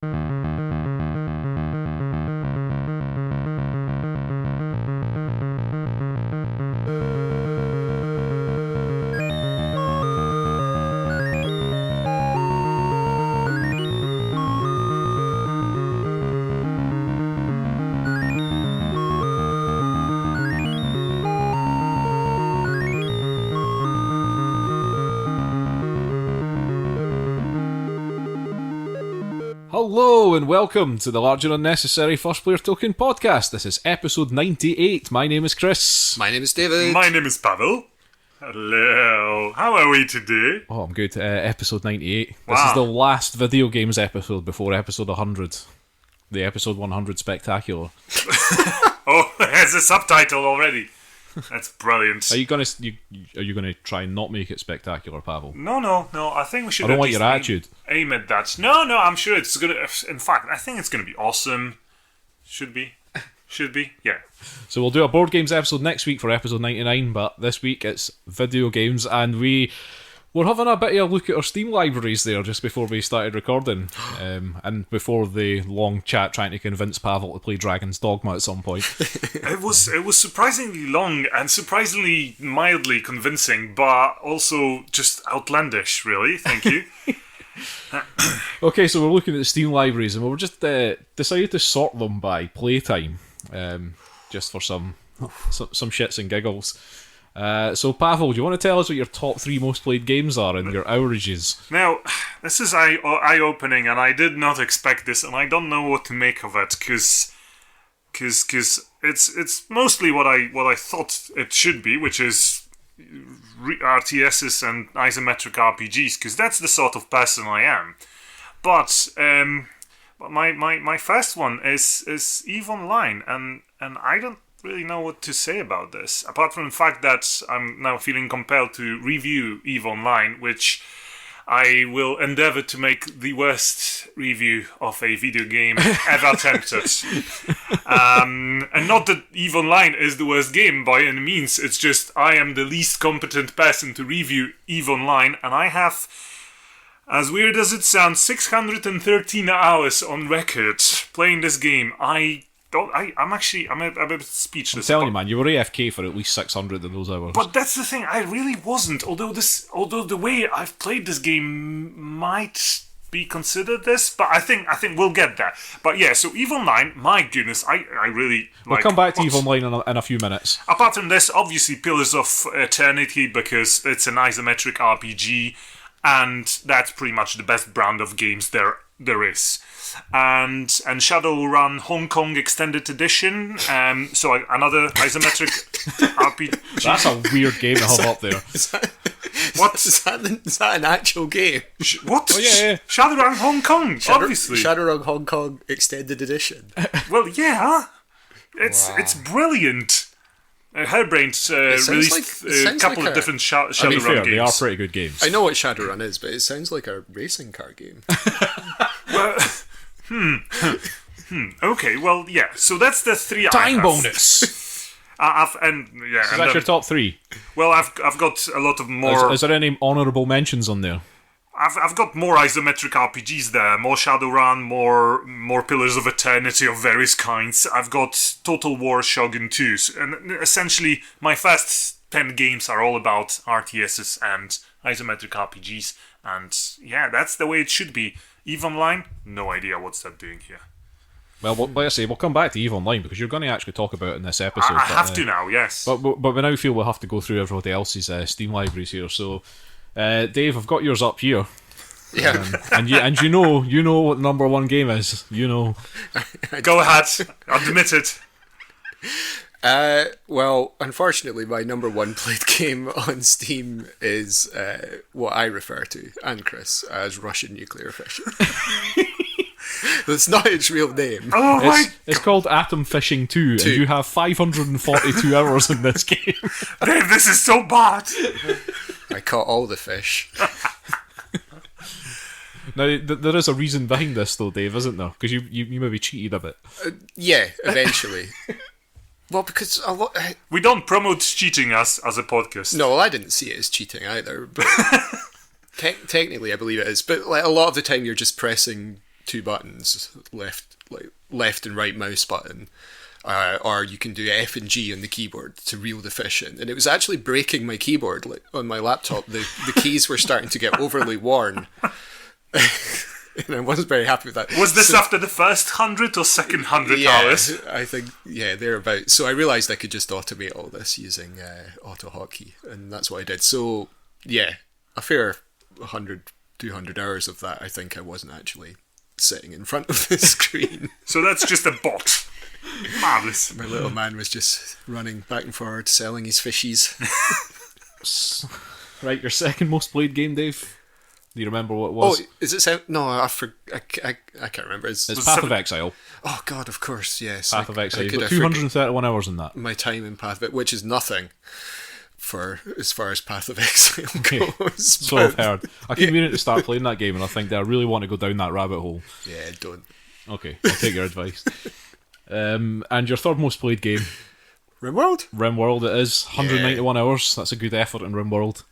Hello and welcome to the Large and Unnecessary First Player Token podcast. This is episode 98. My name is Chris. My name is David. My name is Pawel. Hello. How are we today? Oh, I'm good. Episode 98. Wow. This is the last video games episode before episode 100. The episode 100 spectacular. Oh, it has a subtitle already. That's brilliant. Are you gonna try and not make it spectacular, Pawel? No. I think we should. I don't at want least your attitude. Aim at that. No. I'm sure it's gonna. In fact, I think it's gonna be awesome. Should be. Yeah. So we'll do a board games episode next week for episode 99, but this week it's video games, and we're having a bit of a look at our Steam libraries there just before we started recording, and before the long chat trying to convince Pawel to play Dragon's Dogma at some point. It was surprisingly long and surprisingly mildly convincing, but also just outlandish. Really, thank you. Okay, so we're looking at the Steam libraries, and we've just decided to sort them by playtime, just for some shits and giggles. So, Pawel, do you want to tell us what your top 3 most played games are and your averages? Now, this is eye-opening, and I did not expect this, and I don't know what to make of it, because it's mostly what I thought it should be, which is RTSs and isometric RPGs, because that's the sort of person I am. But my first one is EVE Online, and I don't really know what to say about this, apart from the fact that I'm now feeling compelled to review EVE Online, which I will endeavour to make the worst review of a video game ever attempted. And not that EVE Online is the worst game by any means, it's just I am the least competent person to review EVE Online, and I have, as weird as it sounds, 613 hours on record playing this game. I'm a bit speechless. I'm telling you, man, you were AFK for at least 600 of those hours. But that's the thing, I really wasn't. Although the way I've played this game might be considered this, but I think we'll get there. But yeah, so EVE Online, my goodness, I really We'll come back to EVE Online in a few minutes. Apart from this, obviously Pillars of Eternity, because it's an isometric RPG, and that's pretty much the best brand of games there is. And Shadowrun Hong Kong Extended Edition, so another isometric RPG. That's a weird game to have up there. Is that an actual game? What? Oh, yeah. Shadowrun Hong Kong, obviously. Shadowrun Hong Kong Extended Edition. Well, yeah. It's brilliant. Hairbrained released a couple of different Shadowrun games. They are pretty good games. I know what Shadowrun is, but it sounds like a racing car game. Well, okay, well, yeah. So that's the 3 I Time have. bonus! Is That's your top 3? Well, I've got a lot of more. Is there any honourable mentions on there? I've got more isometric RPGs there, more Shadowrun, more Pillars of Eternity of various kinds. I've got Total War Shogun 2, and essentially my first 10 games are all about RTSs and isometric RPGs, and yeah, that's the way it should be. EVE Online, no idea what's that doing here. Well, like I say, we'll come back to EVE Online because you're going to actually talk about it in this episode. I have to now, yes. But we now feel we'll have to go through everybody else's Steam libraries here. So, Dave, I've got yours up here. Yeah. And you know what number 1 game is. You know. Go ahead, admit it. Well, unfortunately, my number 1 played game on Steam is what I refer to, and Chris, as Russian nuclear fission. That's not its real name. Oh my! It's called Atom Fishing 2, and you have 542 hours in this game. Dave, this is so bad. I caught all the fish. Now, there is a reason behind this, though, Dave, isn't there? Because you maybe cheated a bit. Yeah, eventually. Well, because a lot. We don't promote cheating as a podcast. No, well, I didn't see it as cheating either. But technically, I believe it is. But like a lot of the time, you're just pressing two buttons, left and right mouse button, or you can do F and G on the keyboard to wield efficient. And it was actually breaking my keyboard on my laptop. The keys were starting to get overly worn. And I wasn't very happy with that. Was this after the first 100 or second 100 hours? I think, thereabouts. So I realised I could just automate all this using AutoHotkey, and that's what I did. So, yeah, a fair 100, 200 hours of that, I think I wasn't actually sitting in front of the screen. So that's just a bot. Marvellous. My little man was just running back and forward, selling his fishies. Right, your second most played game, Dave? Do you remember what it was? Oh, is it? No, I can't remember. It's Path of Exile. Oh God, of course, yes. Path of Exile. You've got 231 hours in that. My time in Path of Exile, which is nothing for as far as Path of Exile goes. So I've heard. I keep meaning to start playing that game, and I think that I really want to go down that rabbit hole. Yeah, don't. Okay, I'll take your advice. And your third most played game? RimWorld? RimWorld it is. 191 hours. That's a good effort in RimWorld.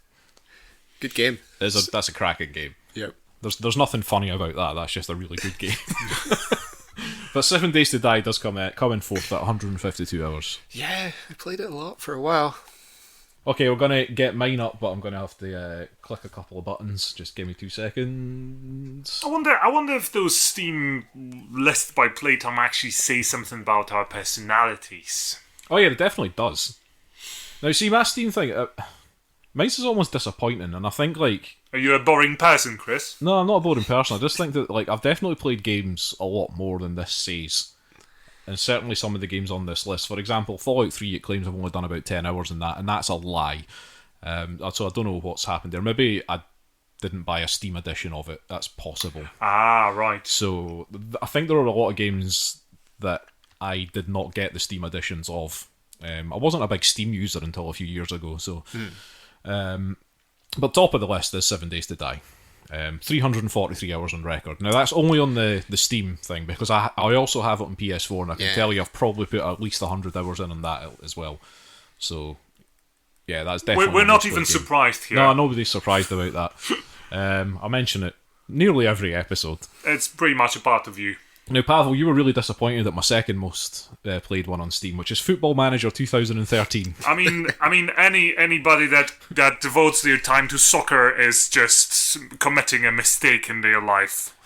Good game. That's a cracking game. Yep. There's nothing funny about that. That's just a really good game. But 7 Days to Die does come in fourth at 152 hours. Yeah, I played it a lot for a while. Okay, we're going to get mine up, but I'm going to have to click a couple of buttons. Just give me 2 seconds. I wonder if those Steam lists by playtime actually say something about our personalities. Oh yeah, it definitely does. Now see, my Steam thing... mine's is almost disappointing, and I think, like... Are you a boring person, Chris? No, I'm not a boring person. I just think that, like, I've definitely played games a lot more than this says. And certainly some of the games on this list. For example, Fallout 3, it claims I've only done about 10 hours in that, and that's a lie. So I don't know what's happened there. Maybe I didn't buy a Steam edition of it. That's possible. Ah, right. So I think there are a lot of games that I did not get the Steam editions of. I wasn't a big Steam user until a few years ago, so... But top of the list is 7 Days to Die. 343 hours on record. Now that's only on the Steam thing, because I also have it on PS4, and I can tell you I've probably put at least 100 hours in on that as well. So yeah, that's definitely... We're not even surprised here. No, nobody's surprised about that. I mention it nearly every episode. It's pretty much a part of you. Now, Pavel, you were really disappointed at my second most played one on Steam, which is Football Manager 2013. I mean, anybody that devotes their time to soccer is just committing a mistake in their life.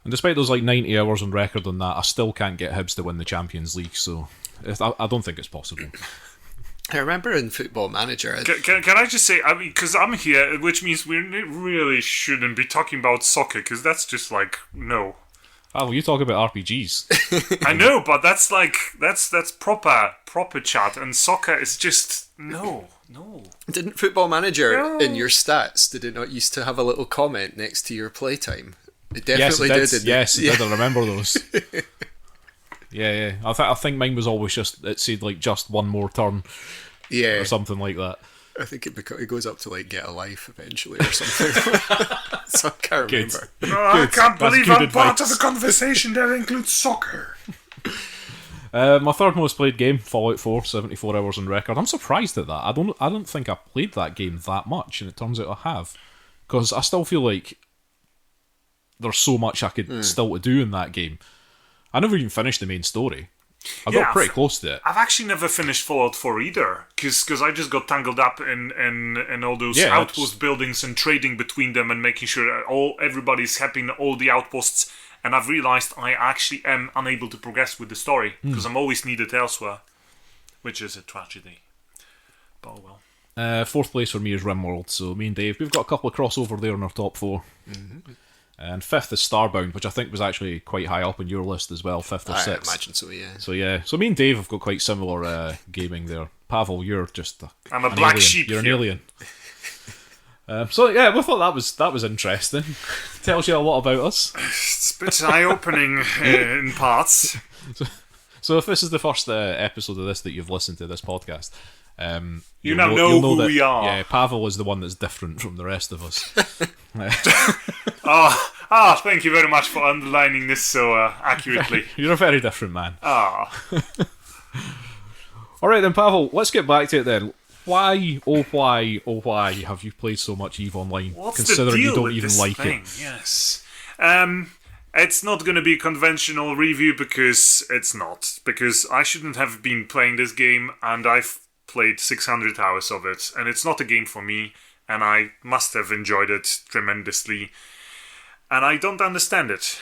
And despite those 90 hours on record on that, I still can't get Hibs to win the Champions League, so I don't think it's possible. I remember in Football Manager... Can I just say, because I'm here, which means we really shouldn't be talking about soccer, because that's just like, no. Oh, well, you talk about RPGs. I know, but that's like that's proper chat, and soccer is just no. Didn't Football Manager in your stats, did it not used to have a little comment next to your playtime? It definitely did. Yes, it did. I remember those. Yeah. I think mine was always it said like just one more turn, or something like that. I think it goes up to like Get a Life eventually or something. So I can't remember. I can't believe I'm part of a conversation that includes soccer. My third most played game, Fallout 4, 74 hours on record. I'm surprised at that. I don't think I played that game that much, and it turns out I have, because I still feel like there's so much I could still to do in that game. I never even finished the main story. I got pretty close to it. I've actually never finished Fallout 4 either, because I just got tangled up in all those outpost buildings and trading between them and making sure everybody's happy in all the outposts. And I've realised I actually am unable to progress with the story because I'm always needed elsewhere, which is a tragedy. But oh well. Fourth place for me is RimWorld, so me and Dave, we've got a couple of crossover there in our top 4. Mm-hmm. And fifth is Starbound, which I think was actually quite high up on your list as well, fifth or sixth. I imagine so, yeah. So me and Dave have got quite similar gaming there. Pavel, you're just I'm a black alien. sheep. You're an alien. So yeah, we thought that was interesting. Tells you a lot about us. It's a bit eye-opening in parts. So if this is the first episode of this that you've listened to this podcast, you now know who that, we are. Yeah, Pavel is the one that's different from the rest of us. Thank you very much for underlining this so accurately. You're a very different man. Alright then, Pavel, let's get back to it then. Why have you played so much EVE Online, What's considering the deal you don't with even this like thing? it? Yes. It's not going to be a conventional review because it's not. Because I shouldn't have been playing this game, and I've played 600 hours of it, and it's not a game for me, and I must have enjoyed it tremendously. And I don't understand it.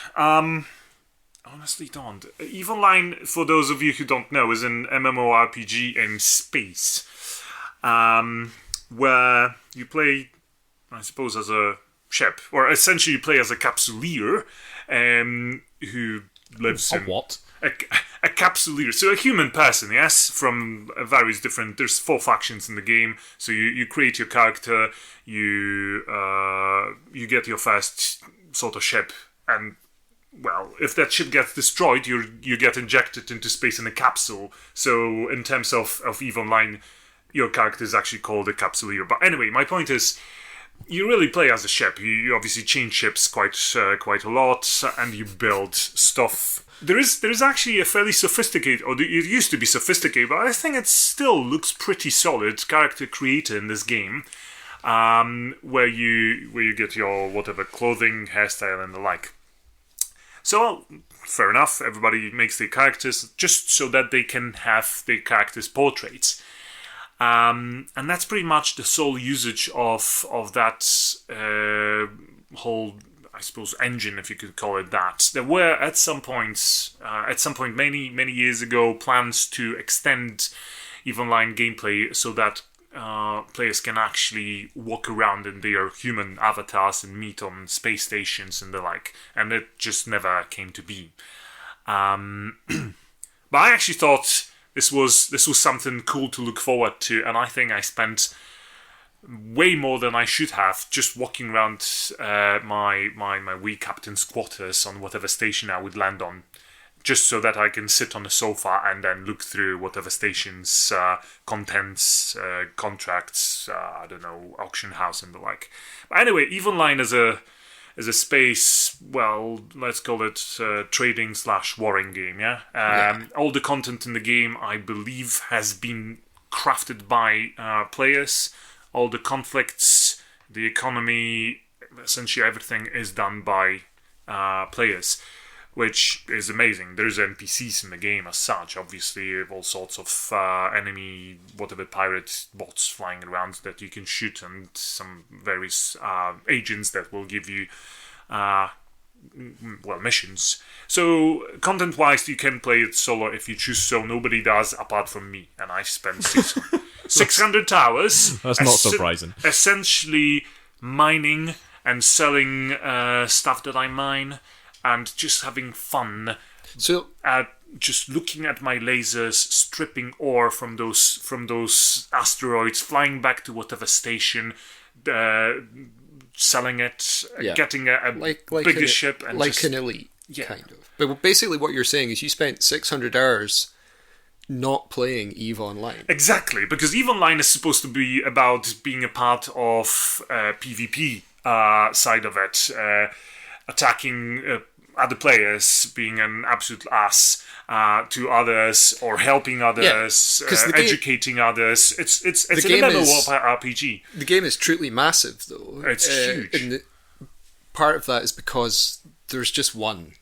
Honestly don't. EVE Online, for those of you who don't know, is an MMORPG in space. Where you play, I suppose, as a ship. Or essentially you play as a capsuleer who lives in... what? A capsuleer. So a human person, yes? From various different... There's 4 factions in the game. So you create your character, you get your first sort of ship, and... Well, if that ship gets destroyed, you get injected into space in a capsule. So, in terms of EVE Online, your character is actually called a capsuleer. But anyway, my point is, you really play as a ship. You obviously change ships quite a lot, and you build stuff. There is actually a fairly sophisticated, or it used to be sophisticated, but I think it still looks pretty solid character creator in this game, where you get your whatever clothing, hairstyle, and the like. So, fair enough, everybody makes their characters just so that they can have their characters' portraits. And that's pretty much the sole usage of that whole, I suppose, engine, if you could call it that. There were, at some point many, many years ago, plans to extend EVE Online gameplay so that players can actually walk around in their human avatars and meet on space stations and the like, and it just never came to be. But I actually thought this was something cool to look forward to, and I think I spent way more than I should have just walking around my wee captain's quarters on whatever station I would land on, just so that I can sit on the sofa and then look through whatever station's contents, contracts, I don't know, auction house and the like. But anyway, EVE Online is a space, well, let's call it trading/warring game, yeah? All the content in the game, I believe, has been crafted by players. All the conflicts, the economy, essentially everything is done by players, which is amazing. There's NPCs in the game as such, obviously, all sorts of enemy, whatever, pirate bots flying around that you can shoot, and some various agents that will give you, missions. So, content-wise, you can play it solo if you choose so. Nobody does, apart from me, and I spent 600 hours. That's not surprising. Essentially mining and selling stuff that I mine, and just having fun. So, just looking at my lasers, stripping ore from those asteroids, flying back to whatever station, selling it, getting a bigger ship, and like an elite, kind of. But basically, what you're saying is you spent 600 hours not playing EVE Online. Exactly, because EVE Online is supposed to be about being a part of PvP side of it. Attacking other players, being an absolute ass to others, or helping others, educating others. It's an MMORPG. The game is truly massive, though. It's huge. And part of that is because there's just one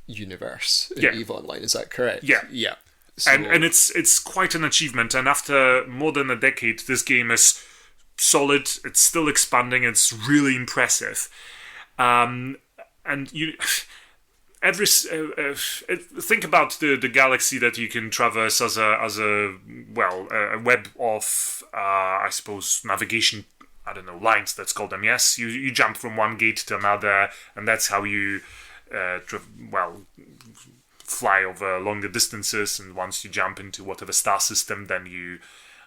universe in EVE Online. Is that correct? Yeah. So, and it's quite an achievement. And after more than a decade, this game is solid. It's still expanding. It's really impressive. And you, think about the galaxy that you can traverse as a web of I suppose navigation. I don't know, lines. Let's call them. Yes, you jump from one gate to another, and that's how you fly over longer distances. And once you jump into whatever star system, then you,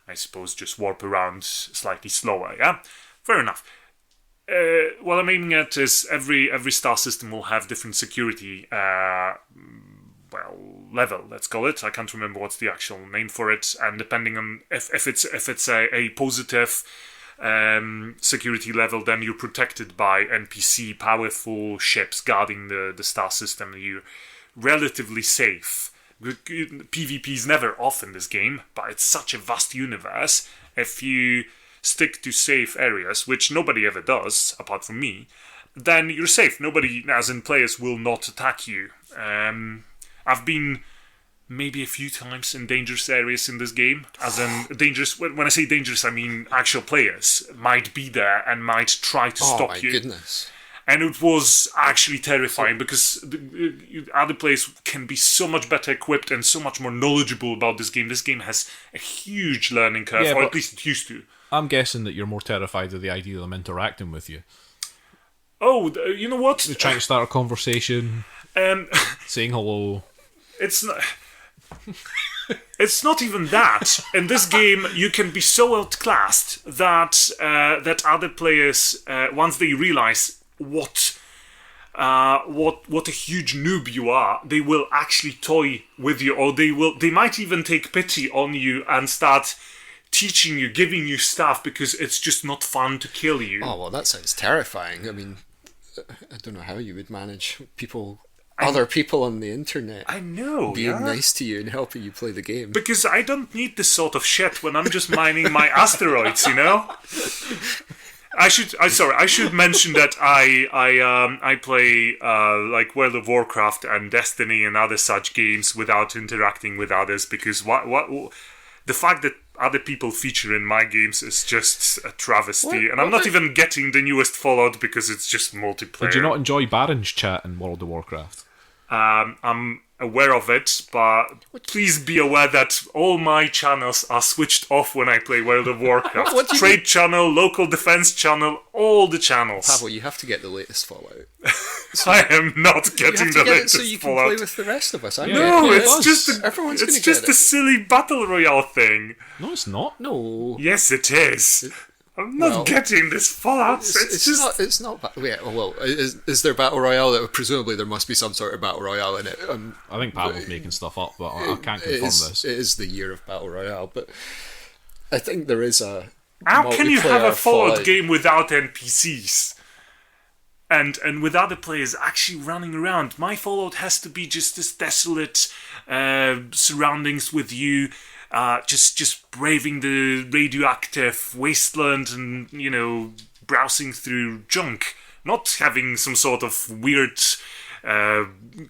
I suppose, just warp around slightly slower. Yeah, fair enough. What I'm aiming at is every star system will have different security level, let's call it. I can't remember what's the actual name for it, and depending on if it's a positive security level, then you're protected by NPC powerful ships guarding the star system. You're relatively safe. PvP is never off in this game, but it's such a vast universe. If you stick to safe areas, which nobody ever does, apart from me, then you're safe. Nobody, as in players, will not attack you. I've been maybe a few times in dangerous areas in this game. As in dangerous, when I say dangerous, I mean actual players might be there and might try to stop you. Oh my goodness. And it was actually terrifying because the other players can be so much better equipped and so much more knowledgeable about this game. This game has a huge learning curve, or at least it used to. I'm guessing that you're more terrified of the idea of them interacting with you. Oh, you know what? They're trying to start a conversation, saying hello. It's not... It's not even that. In this game, you can be so outclassed that that other players, once they realize what a huge noob you are, they will actually toy with you, or they might even take pity on you and start teaching you, giving you stuff because it's just not fun to kill you. Oh well, that sounds terrifying. I mean, I don't know how you would manage other people on the internet. I know, being nice to you and helping you play the game. Because I don't need this sort of shit when I'm just mining my asteroids, you know. I should mention that I play like World of Warcraft and Destiny and other such games without interacting with others, because the fact that other people feature in my games is just a travesty. And I'm not even getting the newest Fallout because it's just multiplayer. Would you not enjoy Baron's chat in World of Warcraft? I'm aware of it, but please be aware that all my channels are switched off when I play World of Warcraft. Trade channel, local defense channel, all the channels. Pawel, you have to get the latest Fallout. I am not getting the latest so you can Fallout. play with the rest of us. No, it's just a it. silly battle royale thing. No, it's not. No. Yes, it is. I'm not getting this Fallout. It's not. Well, is there battle royale? Presumably there must be some sort of battle royale in it. I think Pawel's making stuff up, but I can't confirm this. It is the year of battle royale, but I think there is a. How can you have a Fallout game without NPCs? And with other players actually running around? My Fallout has to be just this desolate surroundings with you. Just braving the radioactive wasteland and, browsing through junk. Not having some sort of weird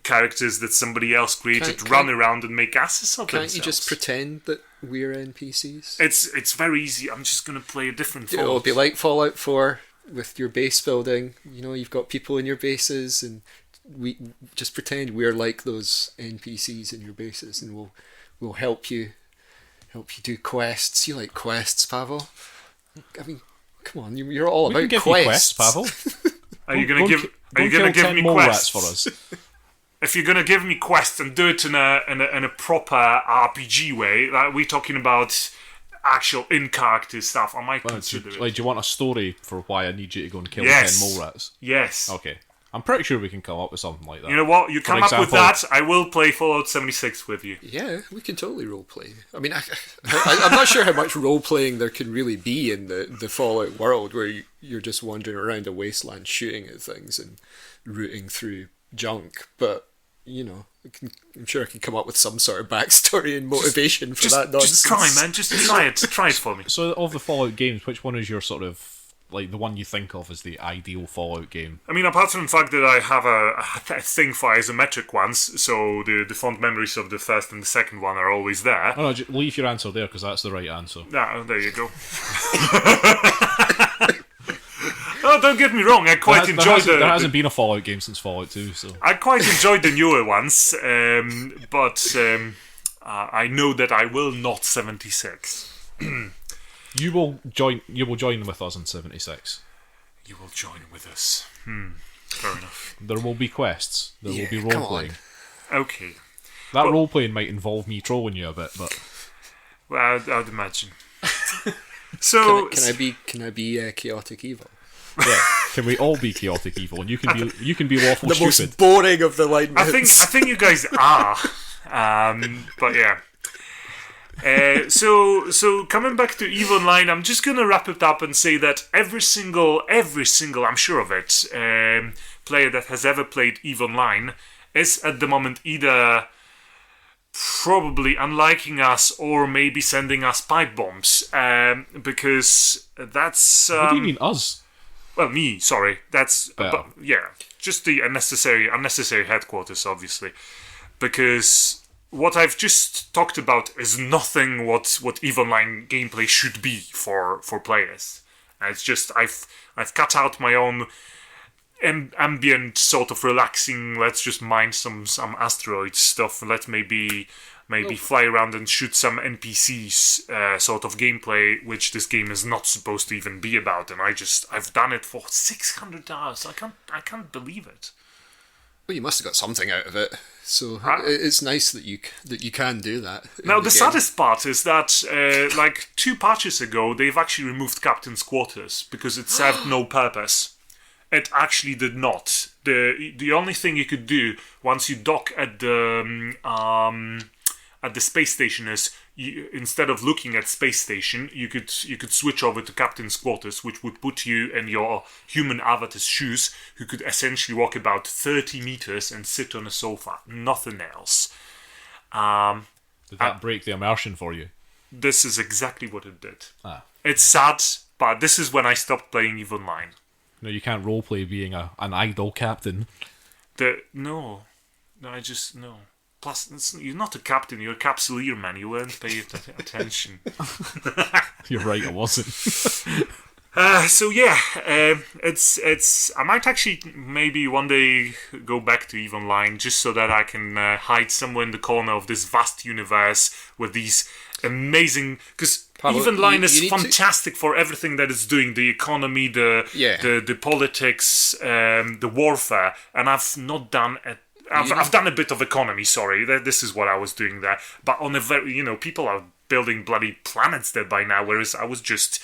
characters that somebody else created run around and make asses of themselves. Can't you just pretend that we're NPCs? It's very easy. I'm just going to play a different Fallout. It'll be like Fallout 4 with your base building. You've got people in your bases, and we just pretend we're like those NPCs in your bases, and we'll help you do quests. You like quests, Pawel? I mean, come on, you're all about quests. Pawel. Are you going to give me quests for us? If you're going to give me quests and do it in a proper RPG way, like we're talking about actual in-character stuff, I might consider it. Like, do you want a story for why I need you to go and kill 10 mole rats? Yes. Okay. I'm pretty sure we can come up with something like that. You know what? You come up with that, I will play Fallout 76 with you. Yeah, we can totally roleplay. I mean, I'm not sure how much roleplaying there can really be in the Fallout world, where you're just wandering around a wasteland shooting at things and rooting through junk. But, I'm sure I can come up with some sort of backstory and motivation for that nonsense. Just try, man. Just try it. Try it for me. So, of the Fallout games, which one is your sort of, like, the one you think of as the ideal Fallout game? I mean, apart from the fact that I have a thing for isometric ones, so the fond memories of the first and the second one are always there. Oh, no, leave your answer there, because that's the right answer. Yeah, there you go. Oh, don't get me wrong, I quite enjoyed There hasn't been a Fallout game since Fallout 2, so... I quite enjoyed the newer ones, but I know that I will not 76. You will join with us in 76. You will join with us. Fair enough. There will be quests. There will be role-playing. Okay. That role-playing might involve me trolling you a bit, but... Well, I'd imagine. So... Can I be chaotic evil? Yeah. Can we all be chaotic evil? And you can be lawful the stupid. Most boring of the line. I think you guys are. But yeah. So coming back to EVE Online, I'm just gonna wrap it up and say that every single, I'm sure of it, player that has ever played EVE Online is at the moment either probably unliking us or maybe sending us pipe bombs, because that's... what do you mean us? Well, me, sorry. That's Better. but, yeah, just the unnecessary headquarters, obviously, because what I've just talked about is nothing what EVE Online gameplay should be for players. And it's just I've cut out my own ambient sort of relaxing. Let's just mine some asteroid stuff. Let's maybe fly around and shoot some NPCs sort of gameplay, which this game is not supposed to even be about. And I've done it for 600 hours. I can't believe it. Well, you must have got something out of it. So it's nice that you can do that. Now, the saddest part is that, like 2 patches ago, they've actually removed Captain's Quarters because it served no purpose. It actually did not. The only thing you could do once you dock at the space station is, instead of looking at space station, you could switch over to Captain's Quarters, which would put you in your human avatar's shoes, who could essentially walk about 30 meters and sit on a sofa. Nothing else. Did that break the immersion for you? This is exactly what it did. It's sad, but this is when I stopped playing EVE Online. No, you can't roleplay being an idle captain. No. Plus, you're not a captain, you're a capsuleer, man. You weren't paying attention. You're right, I wasn't. So yeah, it's. I might actually maybe one day go back to EVE Online just so that I can hide somewhere in the corner of this vast universe with these amazing. Because EVE Online is fantastic for everything that it's doing: the economy, the politics, the warfare, and I've not done it. I've done a bit of economy, sorry. This is what I was doing there. But on a very, people are building bloody planets there by now, whereas I was just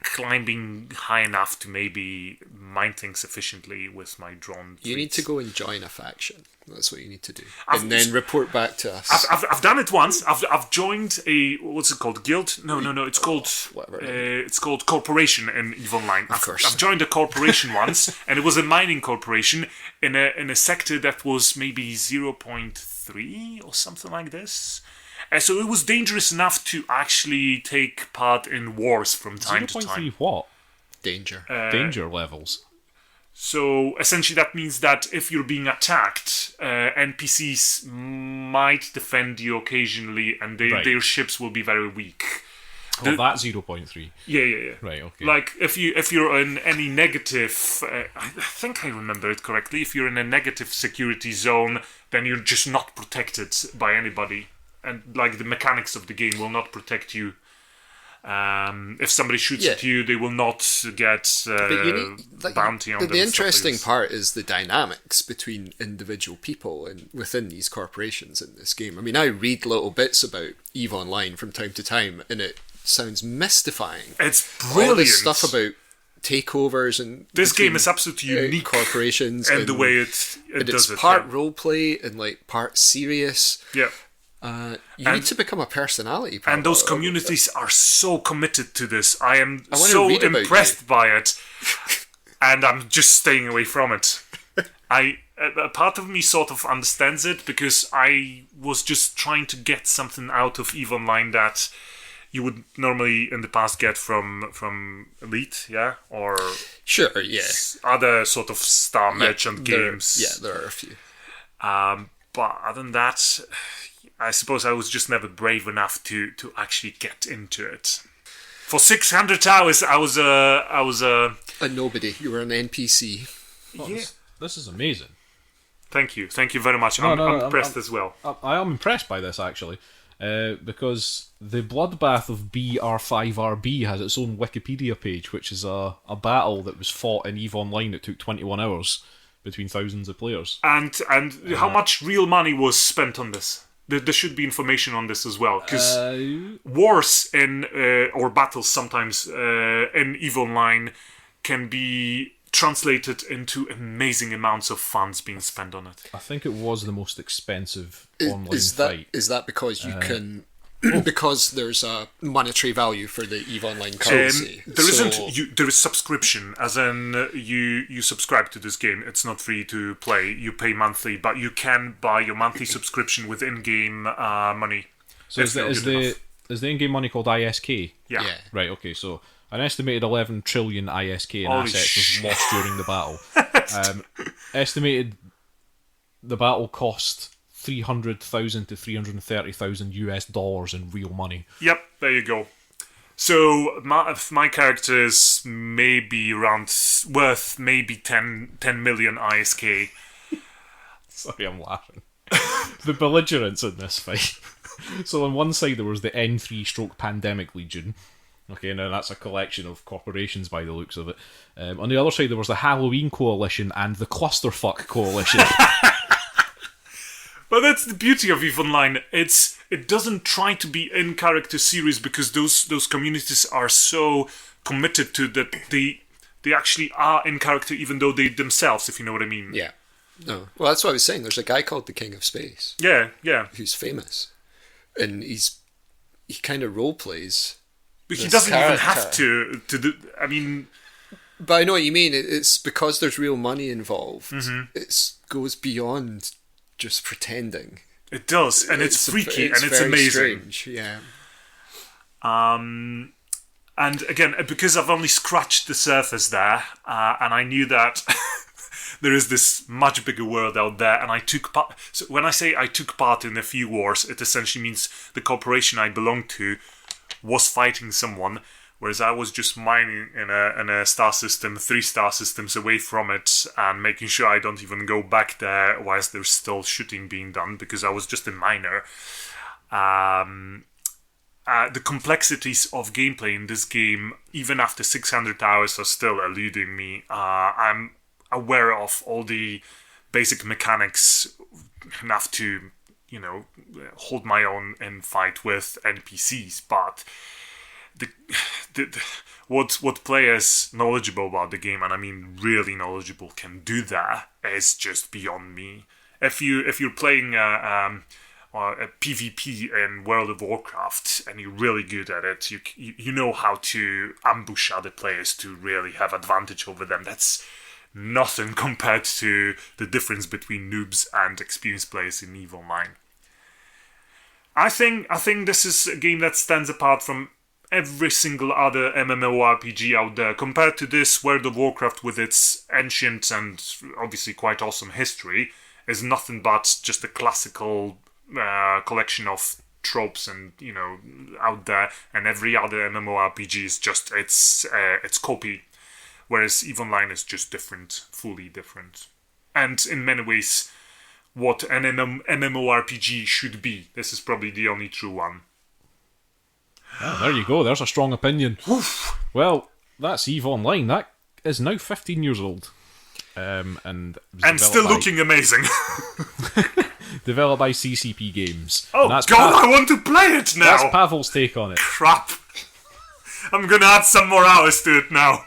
climbing high enough to maybe mine things efficiently with my drone. You need to go and join a faction. That's what you need to do. And then report back to us. I've done it once. I've joined a, what's it called? Guild? No. It's called whatever. It's called corporation in EVE Online. Of course. I've joined a corporation once, and it was a mining corporation in a sector that was maybe 0.3 or something like this. So it was dangerous enough to actually take part in wars from time to time. 0.3 what? Danger. Danger levels. So essentially that means that if you're being attacked, NPCs might defend you occasionally, and their ships will be very weak. Oh, that's 0.3. Yeah. Right, okay. Like if you're in any negative, I think I remember it correctly. If you're in a negative security zone, then you're just not protected by anybody, and like the mechanics of the game will not protect you. If somebody shoots at you, they will not get bounty on them. The interesting part is the dynamics between individual people and within these corporations in this game. I mean, I read little bits about EVE Online from time to time, and it sounds mystifying. It's brilliant. All this stuff about takeovers and this game is absolutely unique. Corporations and the way it does it. It's part roleplay and like part serious. Yeah. You need to become a personality. And those communities are so committed to this. I am so impressed by it, and I'm just staying away from it. A part of me sort of understands it, because I was just trying to get something out of EVE Online that you would normally in the past get from Elite, or other sort of star merchant games. There are a few. But other than that, I suppose I was just never brave enough to actually get into it. For 600 hours, I was a nobody. You were an NPC. Yeah. This is amazing. Thank you very much. I'm impressed as well. I am impressed by this, actually, because the Bloodbath of BR5RB has its own Wikipedia page, which is a battle that was fought in EVE Online that took 21 hours between thousands of players. And how much real money was spent on this? There should be information on this as well, because wars or battles sometimes in EVE Online can be translated into amazing amounts of funds being spent on it. I think it was the most expensive online fight. Is that because you can... because there's a monetary value for the EVE Online currency? There is subscription, as in you subscribe to this game. It's not free to play. You pay monthly, but you can buy your monthly subscription with in-game money. So is the in-game money called ISK? Yeah. Right, okay, so An estimated 11 trillion ISK in Holy assets was shit. lost during the battle. Estimated the battle cost 300,000 to 330,000 US dollars in real money. Yep, there you go. So my character is maybe worth maybe 10 million ISK. Sorry, I'm laughing. The belligerence in this fight. So on one side there was the N3/Pandemic Legion. Okay, now that's a collection of corporations by the looks of it. On the other side there was the Halloween Coalition and the Clusterfuck Coalition. But that's the beauty of EVE Online. It doesn't try to be in character series because those communities are so committed to that they actually are in character even though they themselves, if you know what I mean. Yeah. No. Well, that's what I was saying. There's a guy called the King of Space. Yeah. Who's famous. And he kind of role plays. But he doesn't even have to do. I mean, but I know what you mean. It's because there's real money involved. Mm-hmm. It goes beyond just pretending. It does, and it's freaky, and it's very amazing. Strange, yeah. And again, because I've only scratched the surface there, and I knew that there is this much bigger world out there, and I took part. So when I say I took part in a few wars, it essentially means the corporation I belonged to was fighting someone, whereas I was just mining in a star system, 3 star systems away from it, and making sure I don't even go back there whilst there's still shooting being done, because I was just a miner. The complexities of gameplay in this game, even after 600 hours, are still eluding me. I'm aware of all the basic mechanics enough to, hold my own and fight with NPCs, but what players knowledgeable about the game, and I mean really knowledgeable, can do that is just beyond me. If you're playing a PvP in World of Warcraft and you're really good at it, you know how to ambush other players to really have advantage over them. That's nothing compared to the difference between noobs and experienced players in EVE Online. I think this is a game that stands apart from every single other MMORPG out there. Compared to this, World of Warcraft, with its ancient and obviously quite awesome history, is nothing but just a classical collection of tropes and out there, and every other MMORPG is just its copy. Whereas EVE Online is just different, fully different. And in many ways, what an MMORPG should be. This is probably the only true one. Oh, there you go, there's a strong opinion. Oof. Well, that's EVE Online. That is now 15 years old. And still looking amazing. Developed by CCP Games. Oh God, I want to play it now! That's Pawel's take on it. Crap. I'm gonna add some more hours to it now.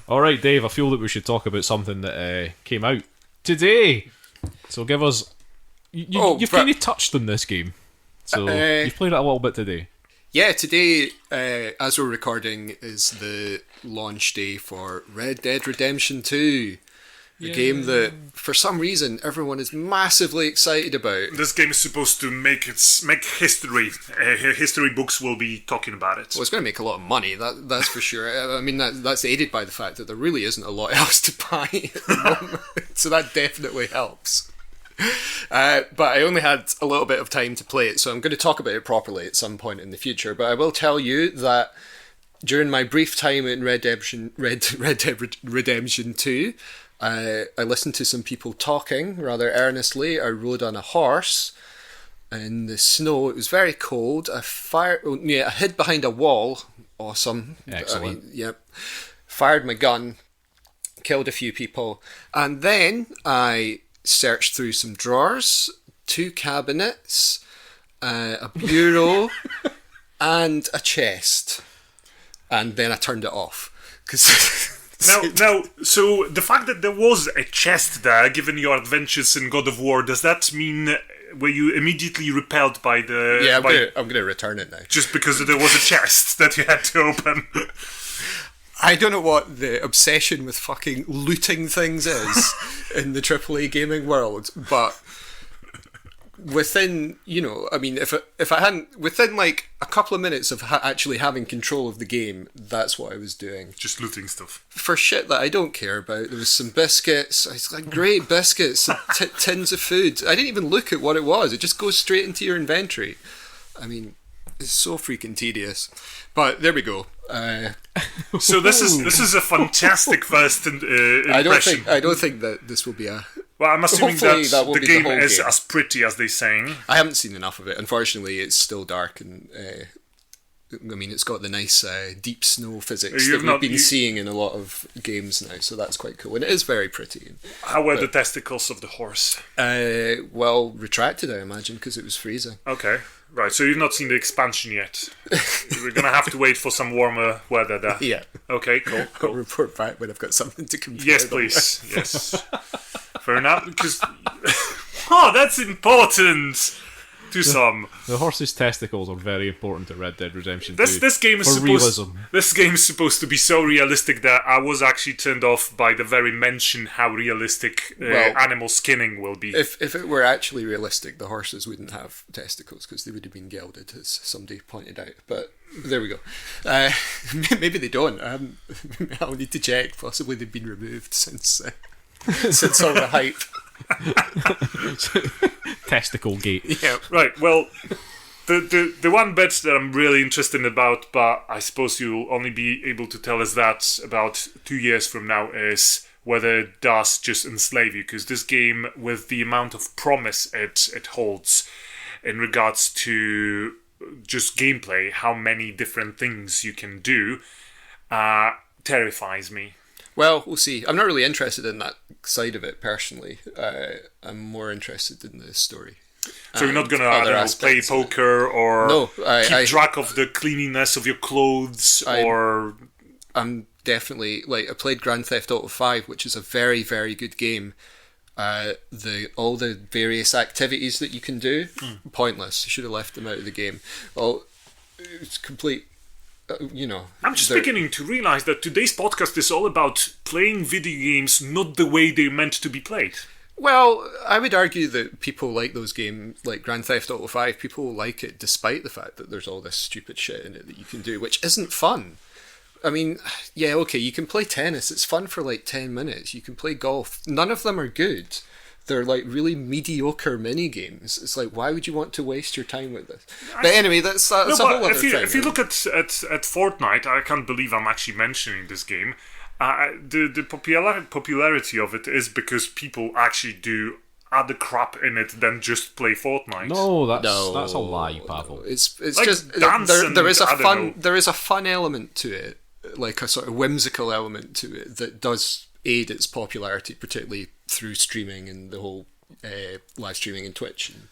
Alright, Dave, I feel that we should talk about something that came out today. So give us... You've kind of touched on this game. So you've played it a little bit today. Yeah, today, as we're recording, is the launch day for Red Dead Redemption 2. A game that, for some reason, everyone is massively excited about. This game is supposed to make history. History books will be talking about it. Well, it's going to make a lot of money, that's for sure. I mean, that's aided by the fact that there really isn't a lot else to buy at the moment. So that definitely helps. But I only had a little bit of time to play it, so I'm going to talk about it properly at some point in the future. But I will tell you that during my brief time in Red Dead Redemption 2, I listened to some people talking rather earnestly. I rode on a horse in the snow. It was very cold. I hid behind a wall. Awesome. Excellent. Yep. Fired my gun, killed a few people, and then I searched through some drawers, 2 cabinets, a bureau, and a chest. And then I turned it off. Now, so the fact that there was a chest there, given your adventures in God of War, does that mean were you immediately repelled by the... Yeah, I'm going to return it now. Just because there was a chest that you had to open? I don't know what the obsession with fucking looting things is in the AAA gaming world, but within, I mean, if I hadn't, within like a couple of minutes of actually having control of the game, that's what I was doing. Just looting stuff. For shit that I don't care about. There was some biscuits. It's like great biscuits, and tins of food. I didn't even look at what it was. It just goes straight into your inventory. I mean, it's so freaking tedious. But there we go. So this is a fantastic first impression. I don't think that this will be a. Well, I'm assuming Hopefully that will the be game whole is game. as pretty as they saying. I haven't seen enough of it. Unfortunately, it's still dark, and I mean, it's got the nice deep snow physics that we've been seeing in a lot of games now. So that's quite cool, and it is very pretty. How were the testicles of the horse? Well, retracted, I imagine, because it was freezing. Okay. Right, so you've not seen the expansion yet. We're going to have to wait for some warmer weather there. Yeah. Okay, cool. I'll report back when I've got something to compare. Yes, please. Yes. Fair enough, because... Oh, that's important to some. The horse's testicles are very important to Red Dead Redemption 2. This game is supposed to be so realistic that I was actually turned off by the very mention how realistic animal skinning will be. If it were actually realistic, the horses wouldn't have testicles because they would have been gelded, as somebody pointed out. But there we go. Maybe they don't. I'll need to check. Possibly they've been removed since all the hype. Testicle gate. Yeah. Right, well, the one bit that I'm really interested about, but I suppose you'll only be able to tell us that about 2 years from now, is whether it does just enslave you, because this game, with the amount of promise it holds in regards to just gameplay, how many different things you can do, terrifies me. Well, we'll see. I'm not really interested in that side of it personally. I'm more interested in the story. So you're not going to play poker or keep track of the cleanliness of your clothes, or... I'm definitely... I played Grand Theft Auto 5, which is a very, very good game. All the various activities that you can do, pointless. You should have left them out of the game. Well, it's complete... I'm just beginning to realise that today's podcast is all about playing video games not the way they're meant to be played. Well, I would argue that people like those games, like Grand Theft Auto 5, people like it despite the fact that there's all this stupid shit in it that you can do, which isn't fun. I mean, yeah, okay, you can play tennis, it's fun for like 10 minutes, you can play golf, none of them are good. They're like really mediocre mini games. It's like, why would you want to waste your time with this? But anyway, that's a whole other thing. If you look at Fortnite, I can't believe I'm actually mentioning this game. The popularity of it is because people actually do other crap in it than just play Fortnite. No, that's a lie, Pawel. It's like just there is a fun element to it, like a sort of whimsical element to it that does aid its popularity, particularly through streaming and the whole live streaming and Twitch. And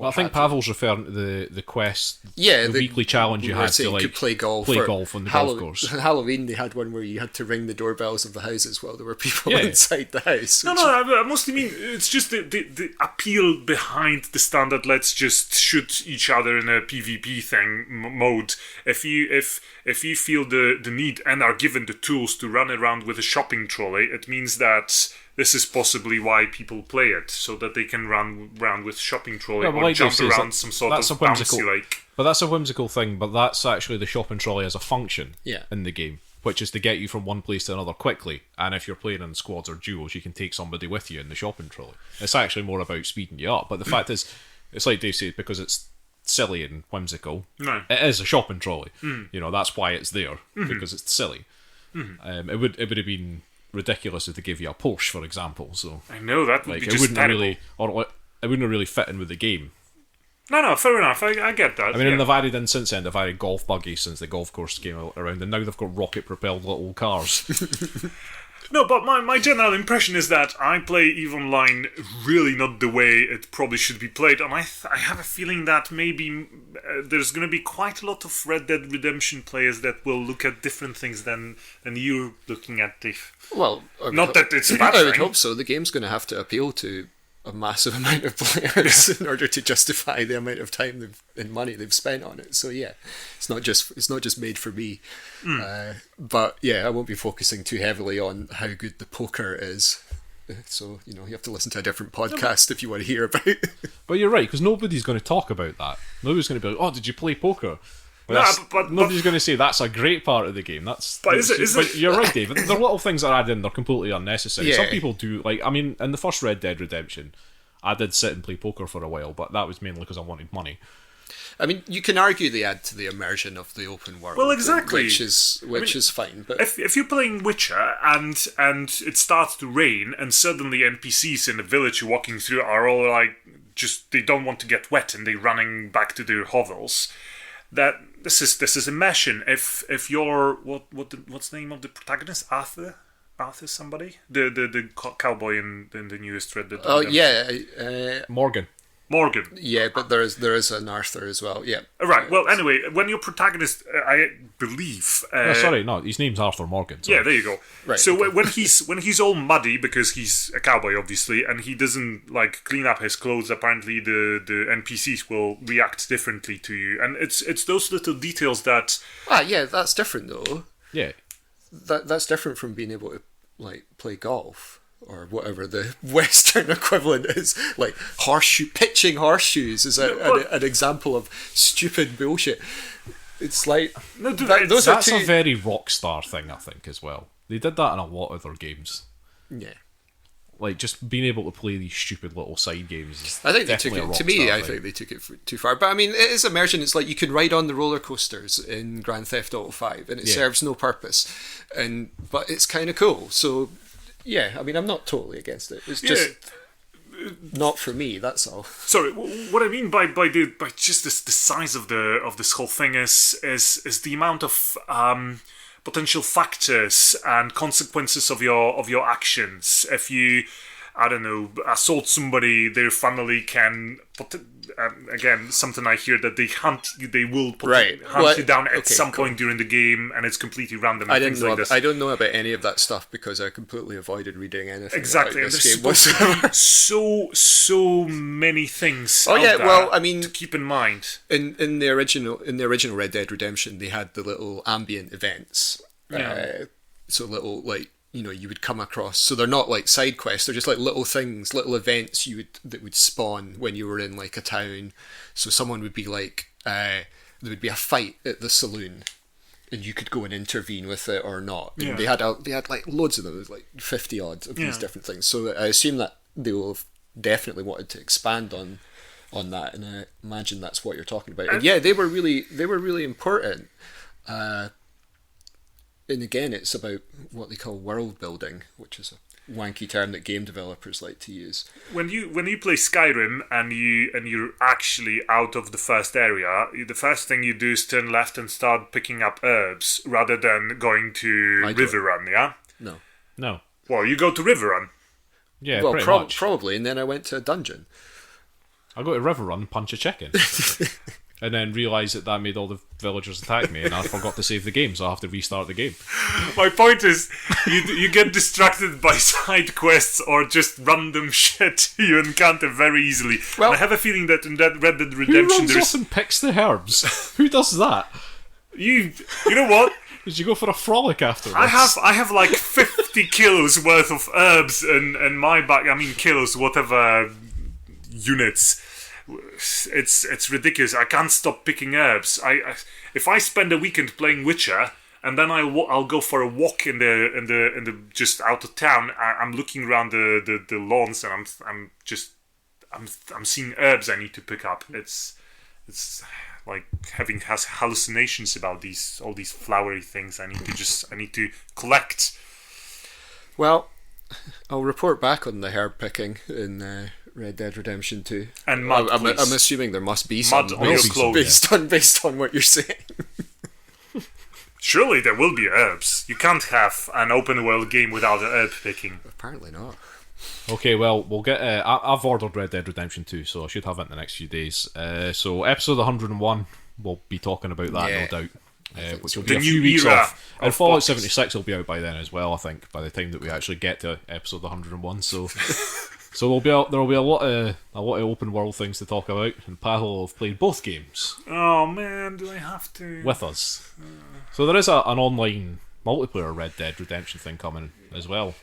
I think Pawel's referring to the quest, the weekly challenge you had to play golf on the golf course. On Halloween, they had one where you had to ring the doorbells of the houses while there were people inside the house. I mostly mean it's just the appeal behind the standard. Let's just shoot each other in a PvP thing mode. If you feel the need and are given the tools to run around with a shopping trolley, it means that this is possibly why people play it, so that they can run around with shopping trolley or jump around some sort of bouncy like. But that's a whimsical thing, but that's actually the shopping trolley as a function in the game, which is to get you from one place to another quickly, and if you're playing in squads or duos, you can take somebody with you in the shopping trolley. It's actually more about speeding you up, but the fact is, it's like Dave said, because it's silly and whimsical, it is a shopping trolley. That's why it's there, because it's silly. It would have been ridiculous if they gave you a Porsche, for example. So I know that would be just terrible. It wouldn't really fit in with the game. No, fair enough. I get that. I mean, they've added in since then. They've added golf buggies since the golf course came around, and now they've got rocket-propelled little cars. No, but my general impression is that I play EVE Online really not the way it probably should be played, and I have a feeling that maybe there's going to be quite a lot of Red Dead Redemption players that will look at different things than you're looking at, Dave. Well, that it's a bad I would hope so. The game's going to have to appeal to a massive amount of players in order to justify the amount of time and money they've spent on it. So yeah, it's not just made for me. But yeah, I won't be focusing too heavily on how good the poker is. So you have to listen to a different podcast if you want to hear about it. But you're right, because nobody's going to talk about that. Nobody's going to be like, "Oh, did you play poker?" But, nobody's going to say that's a great part of the game. But you're right, David. They're little things that add in. They're completely unnecessary. Yeah. Some people do. Like, I mean, in the first Red Dead Redemption, I did sit and play poker for a while, but that was mainly because I wanted money. I mean, you can argue they add to the immersion of the open world. Well, exactly. Which is fine. But if you're playing Witcher and it starts to rain and suddenly NPCs in the village you're walking through are all like they don't want to get wet and they're running back to their hovels, that this is immersion. If you're what's the name of the protagonist? Arthur somebody? The cowboy in the newest Red Dead Redemption. yeah, Morgan. yeah, but there is an Arthur as well. Yeah, Right. Well, anyway, when your protagonist, I believe. No, his name's Arthur Morgan. Sorry. Yeah, there you go. Right, So okay. when he's all muddy because he's a cowboy, obviously, and he doesn't like clean up his clothes, apparently the NPCs will react differently to you, and it's those little details that. yeah, that's different though. Yeah. That's different from being able to like play golf or whatever the Western equivalent is. Like pitching horseshoes is an example of stupid bullshit. It's like that's a very Rockstar thing, I think, as well. They did that in a lot of their games. Yeah. Like, just being able to play these stupid little side games is I think they definitely took a it. To Rockstar me, I thing. think they took it too far. But I mean, it is immersion. It's like you can ride on the roller coasters in Grand Theft Auto 5, and it serves no purpose. But it's kind of cool. So, yeah, I mean, I'm not totally against it. It's just not for me. That's all. Sorry, what I mean by just the size of this whole thing is the amount of potential factors and consequences of your actions. If you, I don't know, assault somebody, their family can. Again, something I hear that they will hunt you down at some point during the game, and it's completely random. I And didn't things know. like this. I don't know about any of that stuff because I completely avoided reading anything Exactly, about and this there's game supposed to whatsoever. be so many things. Oh out yeah, there well, I mean, to keep in mind. in the original Red Dead Redemption, they had the little ambient events. Yeah. So little like you would come across. So they're not like side quests. They're just like little things, little events that would spawn when you were in like a town. So someone would be like, there would be a fight at the saloon, and you could go and intervene with it or not. And Yeah. they had like loads of them. It was like 50 odd of these different things. So I assume that they will have definitely wanted to expand on that, and I imagine that's what you're talking about. And yeah, they were really important. And again, it's about what they call world building, which is a wanky term that game developers like to use. When you play Skyrim and you're actually out of the first area, the first thing you do is turn left and start picking up herbs rather than going to River Run. Yeah. No. Well, you go to River Run. Yeah, Well, pretty much. probably, and then I went to a dungeon. I go to River Run, punch a chicken. And then realise that made all the villagers attack me, and I forgot to save the game, so I have to restart the game. My point is, you get distracted by side quests or just random shit you encounter very easily. Well, and I have a feeling that in that Red Dead Who Redemption, runs off and picks the herbs? Who does that? you know what? Did you go for a frolic afterwards? I have like 50 kilos worth of herbs in my bag. I mean kilos, whatever units. It's ridiculous. I can't stop picking herbs. If I spend a weekend playing Witcher and then I'll go for a walk in the just out of town, I'm looking around the lawns and I'm seeing herbs I need to pick up. It's like having hallucinations about all these flowery things. I need to collect. Well, I'll report back on the herb picking in Red Dead Redemption 2. And mud, I'm please. assuming there must be some Mud on your clothes. based on what you're saying. Surely there will be herbs. You can't have an open world game without herb picking. Apparently not. Okay, well, we'll get... I've ordered Red Dead Redemption 2, so I should have it in the next few days. So, episode 101, we'll be talking about that, Yeah. no doubt. Which will The be a few new weeks era off. And of Fallout boxes. 76 will be out by then as well, I think, by the time that we actually get to episode 101. So... So there will be a lot of open world things to talk about, and Pawel will have played both games Oh man, do I have to? with us. So there is an online multiplayer Red Dead Redemption thing coming as well.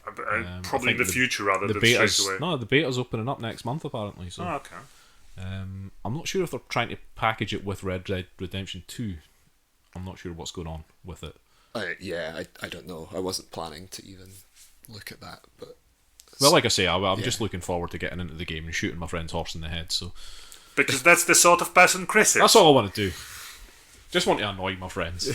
Probably I in the think future rather the than beta's straight away. no, the beta's opening up next month apparently. So Oh, okay. I'm not sure if they're trying to package it with Red Dead Redemption 2. I'm not sure what's going on with it. I don't know. I wasn't planning to even look at that, but well, like I say, I'm just looking forward to getting into the game and shooting my friend's horse in the head. So because that's the sort of person Chris is. That's all I want to do. Just want to annoy my friends.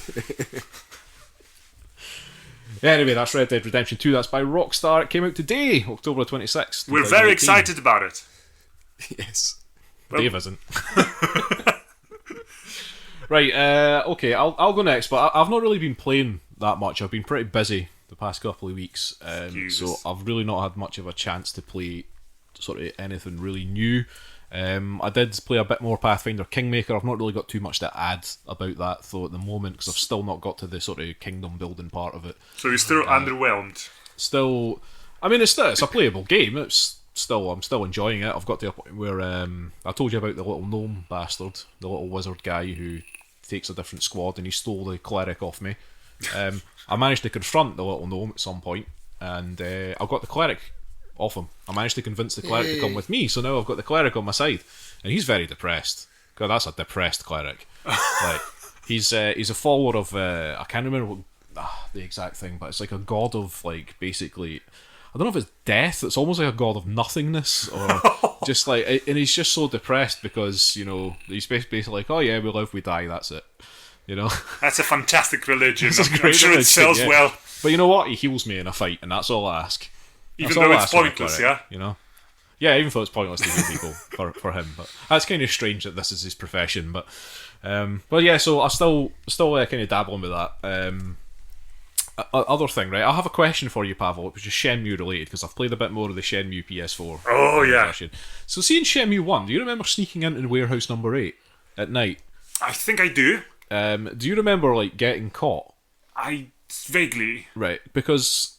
Anyway, that's Red Dead Redemption 2. That's by Rockstar. It came out today, October 26th. We're very excited about it. Yes. Dave isn't. Right, okay, I'll go next, but I've not really been playing that much. I've been pretty busy the past couple of weeks, so I've really not had much of a chance to play sort of anything really new. I did play a bit more Pathfinder Kingmaker. I've not really got too much to add about that though at the moment, because I've still not got to the sort of kingdom building part of it. So you're still underwhelmed? Still, I mean, it's a playable game. I'm still enjoying it. I've got to a point where I told you about the little gnome bastard, the little wizard guy who takes a different squad, and he stole the cleric off me. I managed to confront the little gnome at some point, and I got the cleric off him. I managed to convince the cleric to come with me, so now I've got the cleric on my side, and he's very depressed. God, that's a depressed cleric. Like he's a follower of I can't remember the exact thing, but it's like a god of like basically. I don't know if it's death. It's almost like a god of nothingness, or just like, and he's just so depressed because he's basically like, oh yeah, we live, we die, that's it. That's a fantastic religion. I'm sure it sells well. But you know what? He heals me in a fight, and that's all I ask. Even though it's pointless, yeah. Yeah, even though it's pointless to heal people for him. But that's kind of strange that this is his profession. But yeah, so I still kind of dabbling with that. Other thing, right? I have a question for you, Pawel, which is Shenmue related, because I've played a bit more of the Shenmue PS4. Oh, yeah. So, see in Shenmue 1, do you remember sneaking into warehouse number 8 at night? I think I do. Do you remember, like, getting caught? I vaguely. Right, because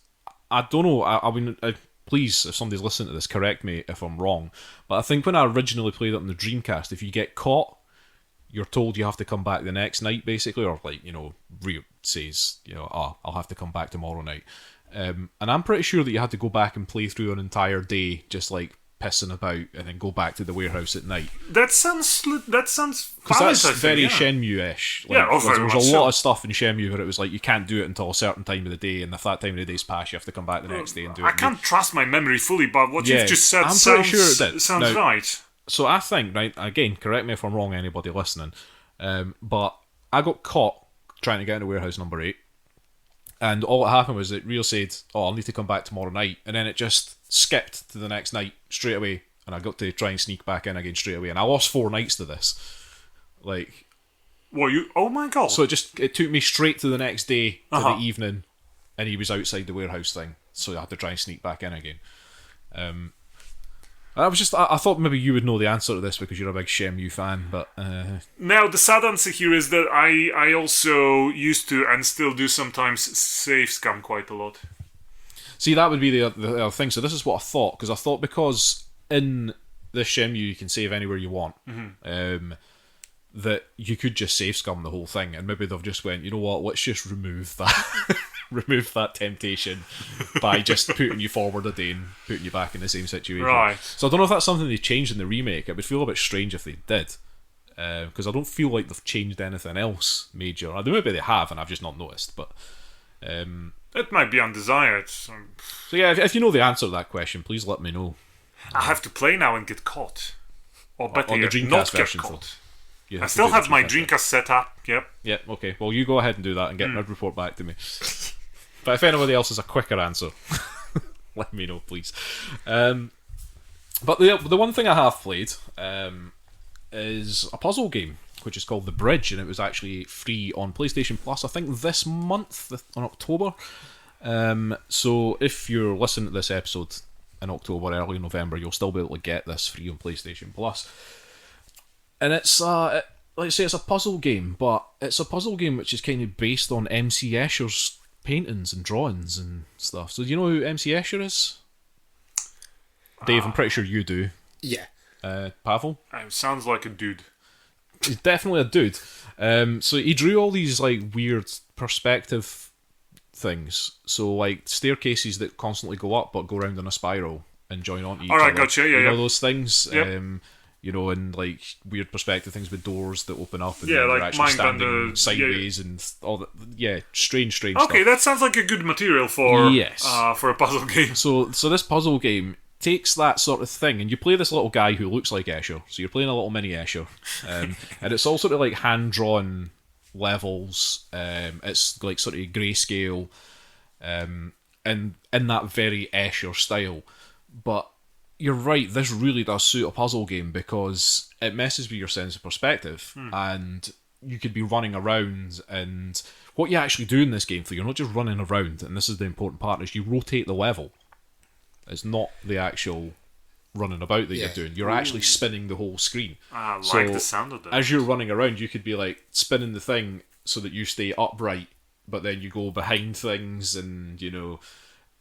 I don't know. I mean, please, if somebody's listening to this, correct me if I'm wrong. But I think when I originally played it on the Dreamcast, if you get caught, you're told you have to come back the next night, basically, or like, Rio says, I'll have to come back tomorrow night. And I'm pretty sure that you had to go back and play through an entire day, just like pissing about, and then go back to the warehouse at night. That sounds because that's very Shenmue-ish. Like, there was a lot of stuff in Shenmue where it was like you can't do it until a certain time of the day, and if that time of the day's passed, you have to come back the next day and do it. I can't trust my memory fully, but what you've just said sounds right. So I think, right, again, correct me if I'm wrong, anybody listening, but I got caught trying to get into warehouse number 8, and all that happened was that Rio said, I'll need to come back tomorrow night, and then it just skipped to the next night straight away, and I got to try and sneak back in again straight away, and I lost 4 nights to this. Like, oh my god. So it took me straight to the next day, to the evening, and he was outside the warehouse thing, so I had to try and sneak back in again. I thought maybe you would know the answer to this because you're a big Shenmue fan, but... Now, the sad answer here is that I also used to, and still do sometimes, save scam quite a lot. See, that would be the other thing. So this is what I thought, because in this Shenmue you can save anywhere you want, that you could just save scum the whole thing, and maybe they've just went, you know what, let's just remove that temptation by just putting you forward a day and putting you back in the same situation. Right. So I don't know if that's something they changed in the remake. It would feel a bit strange if they did, because I don't feel like they've changed anything else major. Maybe they have and I've just not noticed, but it might be undesired. So yeah, if you know the answer to that question, please let me know. I have to play now and get caught, or better on the Dreamcast not get version, caught. I still have my Dreamcast set up. Yep. Yep. Okay. Well, you go ahead and do that and get my report back to me. But if anybody else has a quicker answer, let me know, please. But the one thing I have played is a puzzle game, which is called The Bridge, and it was actually free on PlayStation Plus, I think, this month, on October. So if you're listening to this episode in October, early November, you'll still be able to get this free on PlayStation Plus. And it's like I say, it's a puzzle game, but it's a puzzle game which is kind of based on MC Escher's paintings and drawings and stuff. So do you know who MC Escher is? Dave, I'm pretty sure you do. Yeah. Pawel? Sounds like a dude. He's definitely a dude. So he drew all these like weird perspective things. So like staircases that constantly go up but go around in a spiral and join onto each other. Alright, gotcha, yeah. All those things. Yep. and like weird perspective things with doors that open up and Yeah, then like you're actually standing Mindbender, sideways and all that. Yeah, strange Okay, stuff. that sounds like a good material for Yes. For a puzzle game. So this puzzle game takes that sort of thing, and you play this little guy who looks like Escher. So you're playing a little mini Escher, and it's all sort of like hand drawn levels. It's like sort of grayscale, and in that very Escher style. But you're right, this really does suit a puzzle game because it messes with your sense of perspective, and you could be running around, and what you actually do in this game, you're not just running around, and this is the important part, is you rotate the level. It's not the actual running about that you're doing. You're actually spinning the whole screen. I like the sound of that. As you're running around, you could be like spinning the thing so that you stay upright, but then you go behind things, and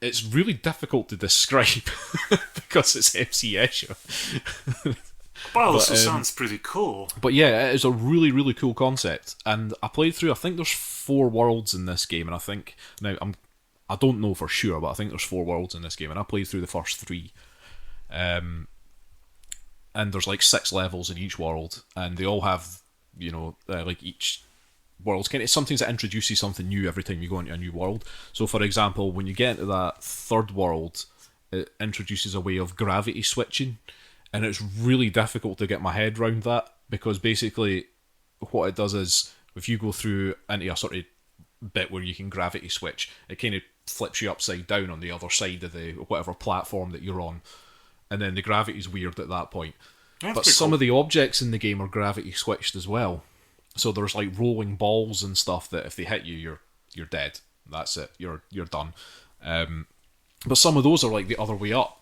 it's really difficult to describe because it's MC Escher. Well, also sounds pretty cool. But yeah, it is a really, really cool concept. And I played through, I think there's 4 worlds in this game, and I don't know for sure, but I think there's 4 worlds in this game, and I played through the first 3. And there's like 6 levels in each world, and they all have, like each world's kind of something that introduces something new every time you go into a new world. So for example, when you get into that 3rd world, it introduces a way of gravity switching, and it's really difficult to get my head around that, because basically what it does is if you go through into a sort of bit where you can gravity switch, it kind of flips you upside down on the other side of the whatever platform that you're on, and then the gravity's weird at that point. But some of the objects in the game are gravity switched as well. So there's like rolling balls and stuff that if they hit you, you're dead. That's it. You're done. But some of those are like the other way up,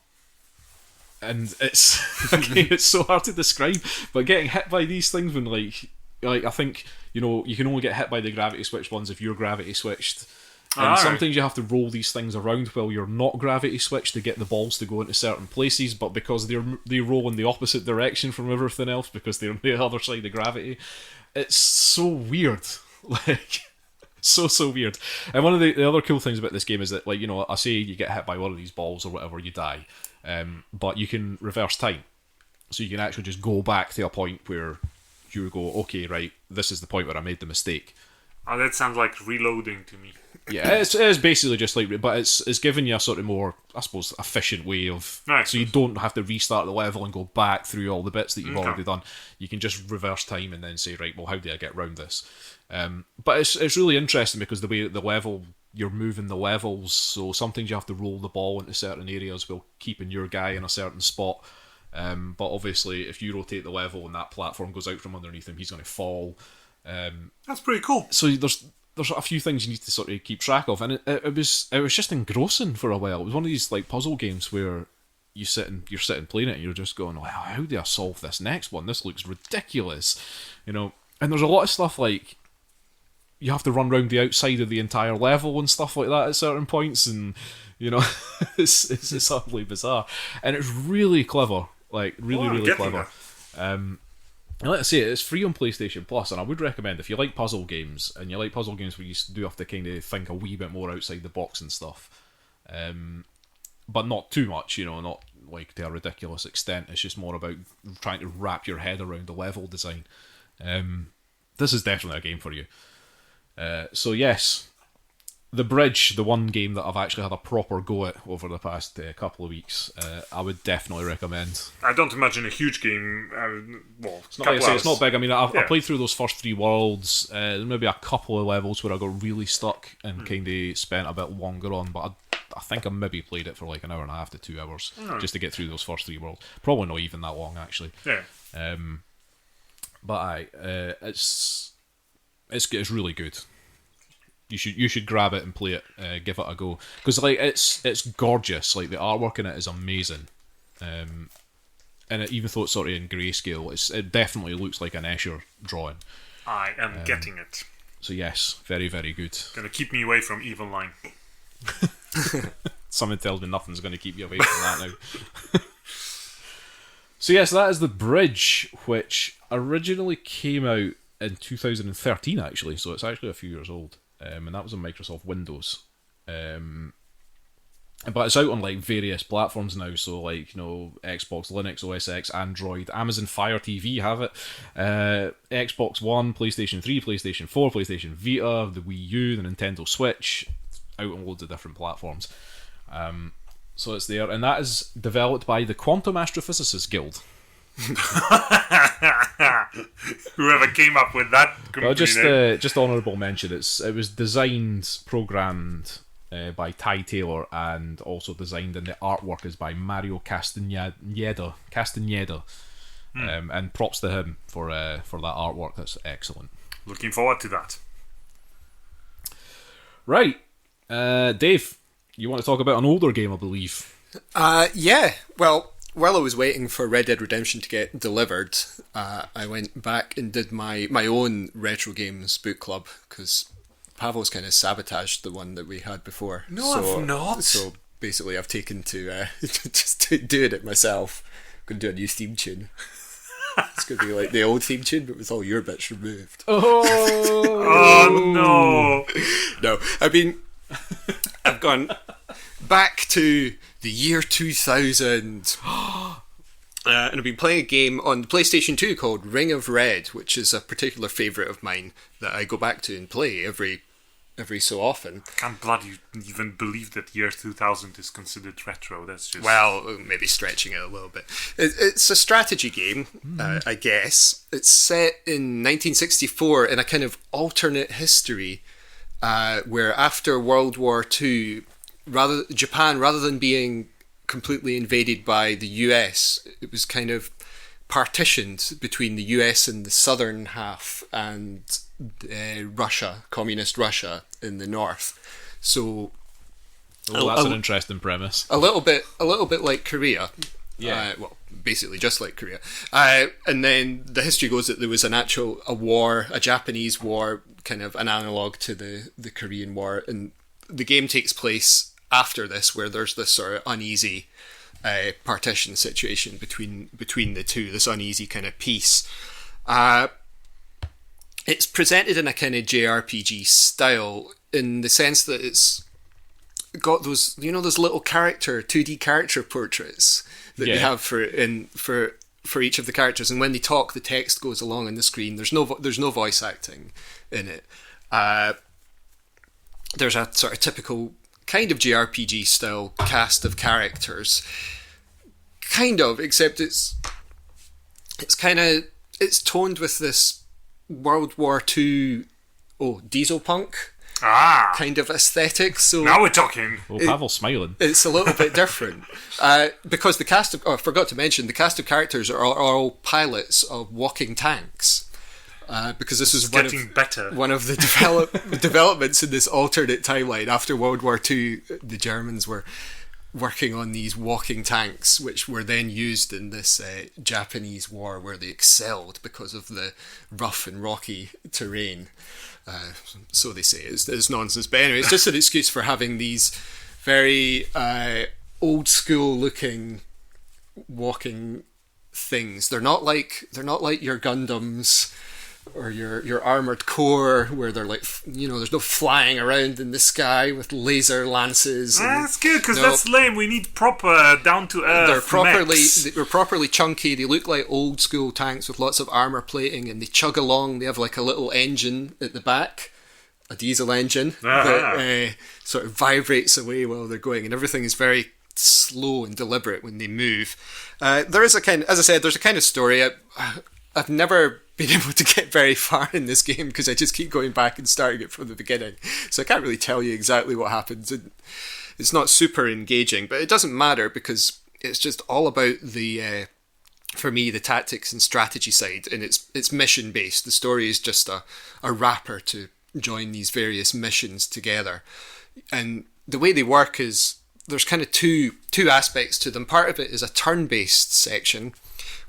and it's it's so hard to describe. But getting hit by these things when like I think you can only get hit by the gravity switched ones if you're gravity switched. And sometimes you have to roll these things around while you're not gravity switched to get the balls to go into certain places, but because they roll in the opposite direction from everything else because they're on the other side of gravity, it's so weird. Like, so weird. And one of the other cool things about this game is that, like, I say you get hit by one of these balls or whatever, you die, but you can reverse time. So you can actually just go back to a point where you go, okay, right, this is the point where I made the mistake. Oh, that sounds like reloading to me. Yeah, it's basically just like, but it's giving you a sort of more, I suppose, efficient way of, nice. So you don't have to restart the level and go back through all the bits that you've already done. You can just reverse time and then say, right, well, how do I get around this? But it's really interesting because the way the level, you're moving the levels, so sometimes you have to roll the ball into certain areas while keeping your guy in a certain spot. But obviously, if you rotate the level and that platform goes out from underneath him, he's going to fall. That's pretty cool. So there's a few things you need to sort of keep track of, and it was just engrossing for a while. It was one of these like puzzle games where you're sitting playing it and you're just going, wow, how do I solve this next one? This looks ridiculous, And there's a lot of stuff like you have to run around the outside of the entire level and stuff like that at certain points, and it's utterly bizarre, and it's really clever, like really clever. And like I say, it's free on PlayStation Plus, and I would recommend if you like puzzle games, and you like puzzle games where you do have to kind of think a wee bit more outside the box and stuff, but not too much, not like to a ridiculous extent. It's just more about trying to wrap your head around the level design. This is definitely a game for you. So yes, The Bridge, the one game that I've actually had a proper go at over the past couple of weeks, I would definitely recommend. I don't imagine a huge game. It's not, like I say, it's not big. I mean, I played through those first 3 worlds. There's maybe a couple of levels where I got really stuck and kind of spent a bit longer on, but I think I maybe played it for like an hour and a half to 2 hours just to get through those first 3 worlds. Probably not even that long, actually. Yeah. But it's really good. You should grab it and play it, give it a go, because like it's gorgeous. Like the artwork in it is amazing, and even though it's sort of in grayscale, it definitely looks like an Escher drawing. I am getting it. So yes, very very good. Gonna keep me away from Evil Line. Something tells me nothing's going to keep you away from that now. So yes, that is The Bridge, which originally came out in 2013 actually, so it's actually a few years old. And that was on Microsoft Windows. And But it's out on like various platforms now, so like Xbox, Linux, OS X, Android, Amazon Fire TV have it, Xbox One, PlayStation 3, PlayStation 4, PlayStation Vita, the Wii U, the Nintendo Switch, out on loads of different platforms. So it's there, and that is developed by the Quantum Astrophysicists Guild. Whoever came up with that. Well, just honourable mention. It was designed, programmed by Ty Taylor, and also designed, and the artwork is by Mario Castaneda. And props to him for that artwork. That's excellent. Looking forward to that. Right, Dave, you want to talk about an older game, I believe? Yeah. Well, while I was waiting for Red Dead Redemption to get delivered, I went back and did my own retro games book club, because Pawel's kind of sabotaged the one that we had before. No, I've not. So basically, I've taken to just doing it myself. I'm going to do a new theme tune. It's going to be like the old theme tune, but with all your bits removed. Oh no! No, I mean, I've gone back to the year 2000. And I've been playing a game on the PlayStation 2 called Ring of Red, which is a particular favourite of mine that I go back to and play every so often. I can't bloody even believe that year 2000 is considered retro. That's just... Well, maybe stretching it a little bit. It's a strategy game, I guess. It's set in 1964 in a kind of alternate history where after World War II, Japan, rather than being completely invaded by the US, it was kind of partitioned between the US in the southern half and Russia, communist Russia in the north. So that's an interesting premise. A little bit like Korea. Yeah. Well, basically just like Korea. And then the history goes that there was a war, a Japanese war, kind of an analogue to the Korean War, and the game takes place after this, where there's this sort of uneasy partition situation between the two, this uneasy kind of peace. It's presented in a kind of JRPG style, in the sense that it's got those little 2D character portraits that they have for each of the characters, and when they talk, the text goes along on the screen. There's no voice acting in it. There's a sort of typical kind of JRPG style cast of characters, except it's toned with this World War II diesel punk kind of aesthetic. So now we're talking. Well, Pawel's smiling. It's a little bit different because the cast of I forgot to mention, the cast of characters are all pilots of walking tanks. Because this is one of the developments in this alternate timeline. After World War II, the Germans were working on these walking tanks, which were then used in this Japanese war, where they excelled because of the rough and rocky terrain. So they say. It's nonsense. But anyway, it's just an excuse for having these very old school looking walking things. They're not like your Gundams or your Armored Core, where they're like, there's no flying around in the sky with laser lances. That's good, because that's lame. We need proper down to earth. They're properly chunky. They look like old school tanks with lots of armor plating, and they chug along. They have like a little engine at the back, a diesel engine that sort of vibrates away while they're going, and everything is very slow and deliberate when they move. There is as I said, there's a kind of story. I've never been able to get very far in this game because I just keep going back and starting it from the beginning. So I can't really tell you exactly what happens. It's not super engaging, but it doesn't matter because it's just all about for me, the tactics and strategy side, and it's mission based. The story is just a wrapper to join these various missions together. And the way they work is there's kind of two aspects to them. Part of it is a turn-based section,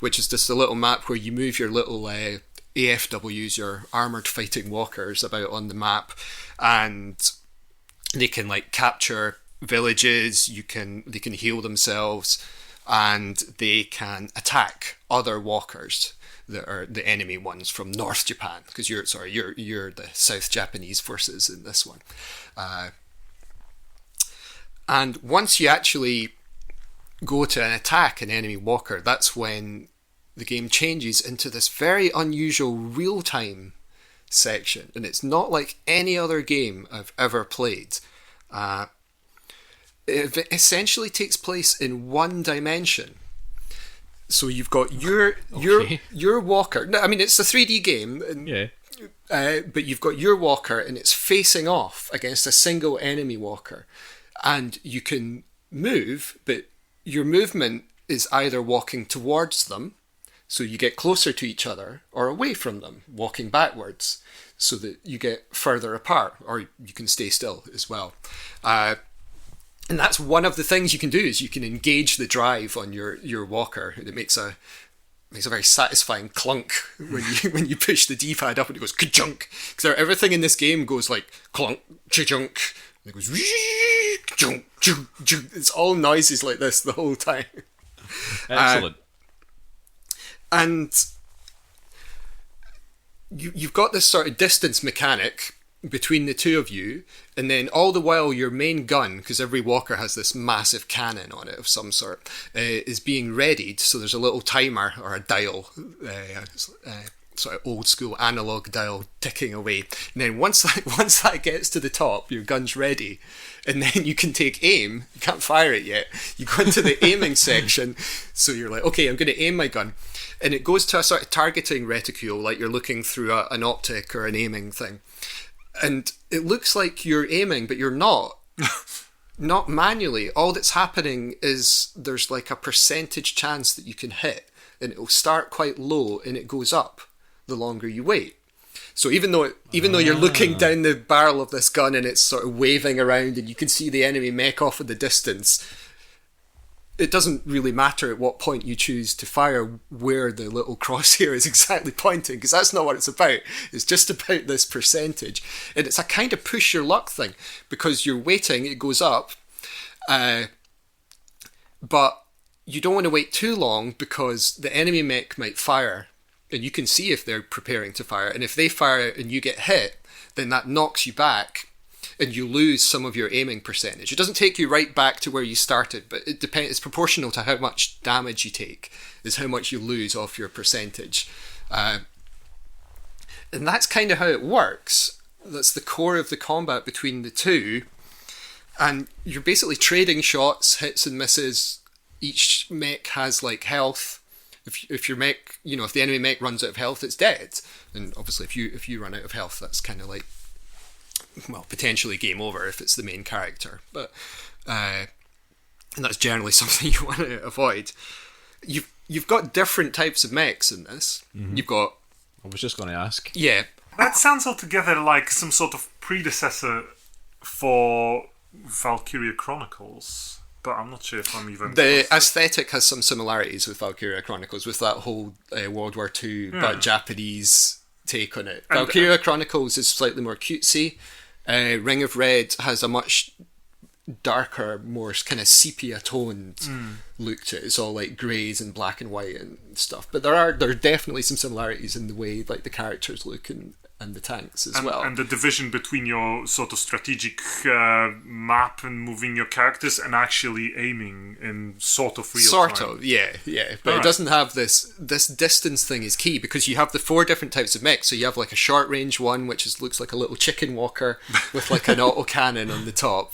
which is just a little map where you move your little AFWs, your armoured fighting walkers, about on the map, and they can capture villages. They can heal themselves, and they can attack other walkers that are the enemy ones from North Japan, because you're the South Japanese forces in this one. And once you actually go to attack an enemy walker, that's when the game changes into this very unusual real-time section. And it's not like any other game I've ever played. It essentially takes place in one dimension. So you've got your walker. No, I mean, it's a 3D game. And, Yeah. but you've got your walker and it's facing off against a single enemy walker. And you can move, but your movement is either walking towards them, so you get closer to each other, or away from them, walking backwards, so that you get further apart, or you can stay still as well. And that's one of the things you can do, is you can engage the drive on your walker, and it makes a very satisfying clunk when you push the D-pad up and it goes ka-junk. Because everything in this game goes like clunk, ka-junk, and it goes junk, junk, junk. It's all noises like this the whole time. Excellent. And you've got this sort of distance mechanic between the two of you, and then all the while your main gun, because every walker has this massive cannon on it of some sort, is being readied. So there's a little timer or a dial, sort of old school analog dial ticking away. And then once that gets to the top, your gun's ready, and then you can take aim. You can't fire it yet. You go into the aiming section. So you're like, okay, I'm going to aim my gun. And it goes to a sort of targeting reticule, like you're looking through an optic or an aiming thing. And it looks like you're aiming, but you're not. Not manually. All that's happening is there's like a percentage chance that you can hit, and it'll start quite low and it goes up the longer you wait. So even though you're looking down the barrel of this gun and it's sort of waving around and you can see the enemy mech off in the distance, it doesn't really matter at what point you choose to fire where the little crosshair is exactly pointing, because that's not what it's about. It's just about this percentage. And it's a kind of push your luck thing, because you're waiting, it goes up, but you don't want to wait too long, because the enemy mech might fire, and you can see if they're preparing to fire, and if they fire and you get hit, then that knocks you back, and you lose some of your aiming percentage. It doesn't take you right back to where you started, but it depends. It's proportional to how much damage you take, is how much you lose off your percentage. And that's kind of how it works. That's the core of the combat between the two. And you're basically trading shots, hits and misses. Each mech has like health. If your mech, if the enemy mech runs out of health, it's dead. And obviously if you run out of health, that's kind of like, well, potentially game over if it's the main character, but and that's generally something you want to avoid. You've got different types of mechs in this. Mm-hmm. You've got. I was just going to ask. Yeah, that sounds altogether like some sort of predecessor for Valkyria Chronicles, but I'm not sure if I'm even. The aesthetic has some similarities with Valkyria Chronicles, with that whole World War II but Japanese take on it. Valkyria Chronicles is slightly more cutesy. Ring of Red has a much darker, more kind of sepia-toned look to it. It's all like greys and black and white and stuff. But there are definitely some similarities in the way like the characters look and the tanks as well. And the division between your sort of strategic map and moving your characters and actually aiming in sort of real time. Yeah. But it doesn't have this distance thing is key, because you have the 4 different types of mech. So you have like a short range one, which looks like a little chicken walker with like an autocannon on the top.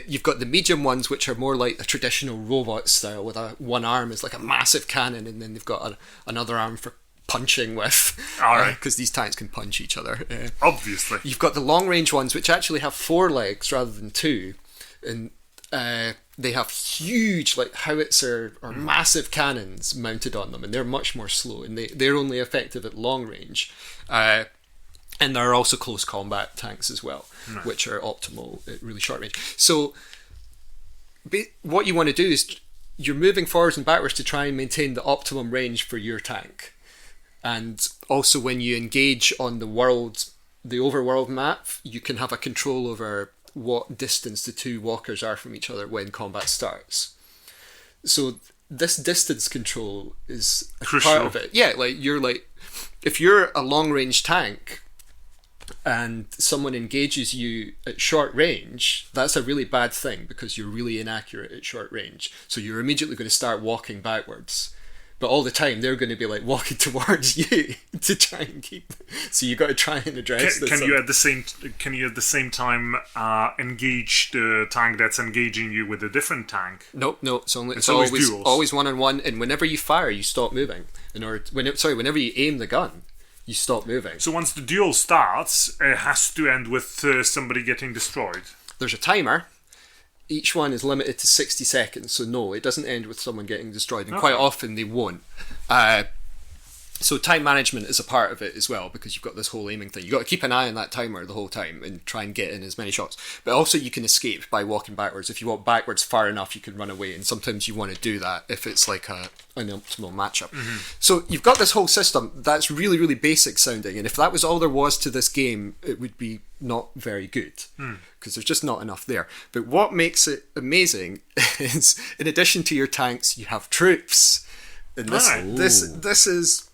You've got the medium ones, which are more like a traditional robot style, with one arm is like a massive cannon, and then they've got another arm for punching with, because these tanks can punch each other. Obviously. You've got the long range ones, which actually have 4 legs rather than 2, and they have huge like howitzer or massive cannons mounted on them, and they're much more slow, and they're only effective at long range. And there are also close combat tanks as well, which are optimal at really short range. So what you want to do is you're moving forwards and backwards to try and maintain the optimum range for your tank. And also when you engage on the overworld map, you can have a control over what distance the 2 walkers are from each other when combat starts. So this distance control is a crucial part of it. Yeah, like if you're a long range tank, and someone engages you at short range, that's a really bad thing because you're really inaccurate at short range. So you're immediately going to start walking backwards. But all the time they're going to be like walking towards you to try and keep. So you got to try and address this. Can you at the same time engage the tank that's engaging you with a different tank? No. It's always duels. Always 1-on-1. And whenever you fire, you stop moving. Whenever you aim the gun, you stop moving. So once the duel starts, it has to end with somebody getting destroyed. There's a timer. Each one is limited to 60 seconds, so no, it doesn't end with someone getting destroyed, and quite often they won't. So time management is a part of it as well, because you've got this whole aiming thing. You've got to keep an eye on that timer the whole time and try and get in as many shots. But also you can escape by walking backwards. If you walk backwards far enough, you can run away, and sometimes you want to do that if it's like an optimal matchup. Mm-hmm. So you've got this whole system that's really, really basic sounding, and if that was all there was to this game, it would be not very good, because there's just not enough there. But what makes it amazing is, in addition to your tanks, you have troops. And this is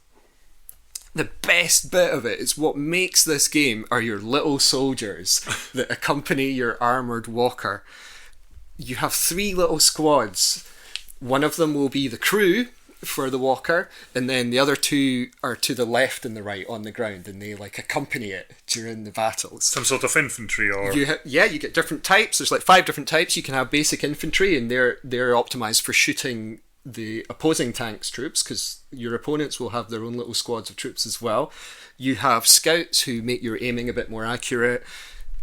the best bit of it. It's what makes this game are your little soldiers that accompany your armoured walker. You have 3 little squads. One of them will be the crew for the walker, and then the other 2 are to the left and the right on the ground, and they like accompany it during the battles. Some sort of infantry, or you get different types. There's like 5 different types. You can have basic infantry, and they're optimized for shooting the opposing tank's troops, because your opponents will have their own little squads of troops as well. You have scouts who make your aiming a bit more accurate.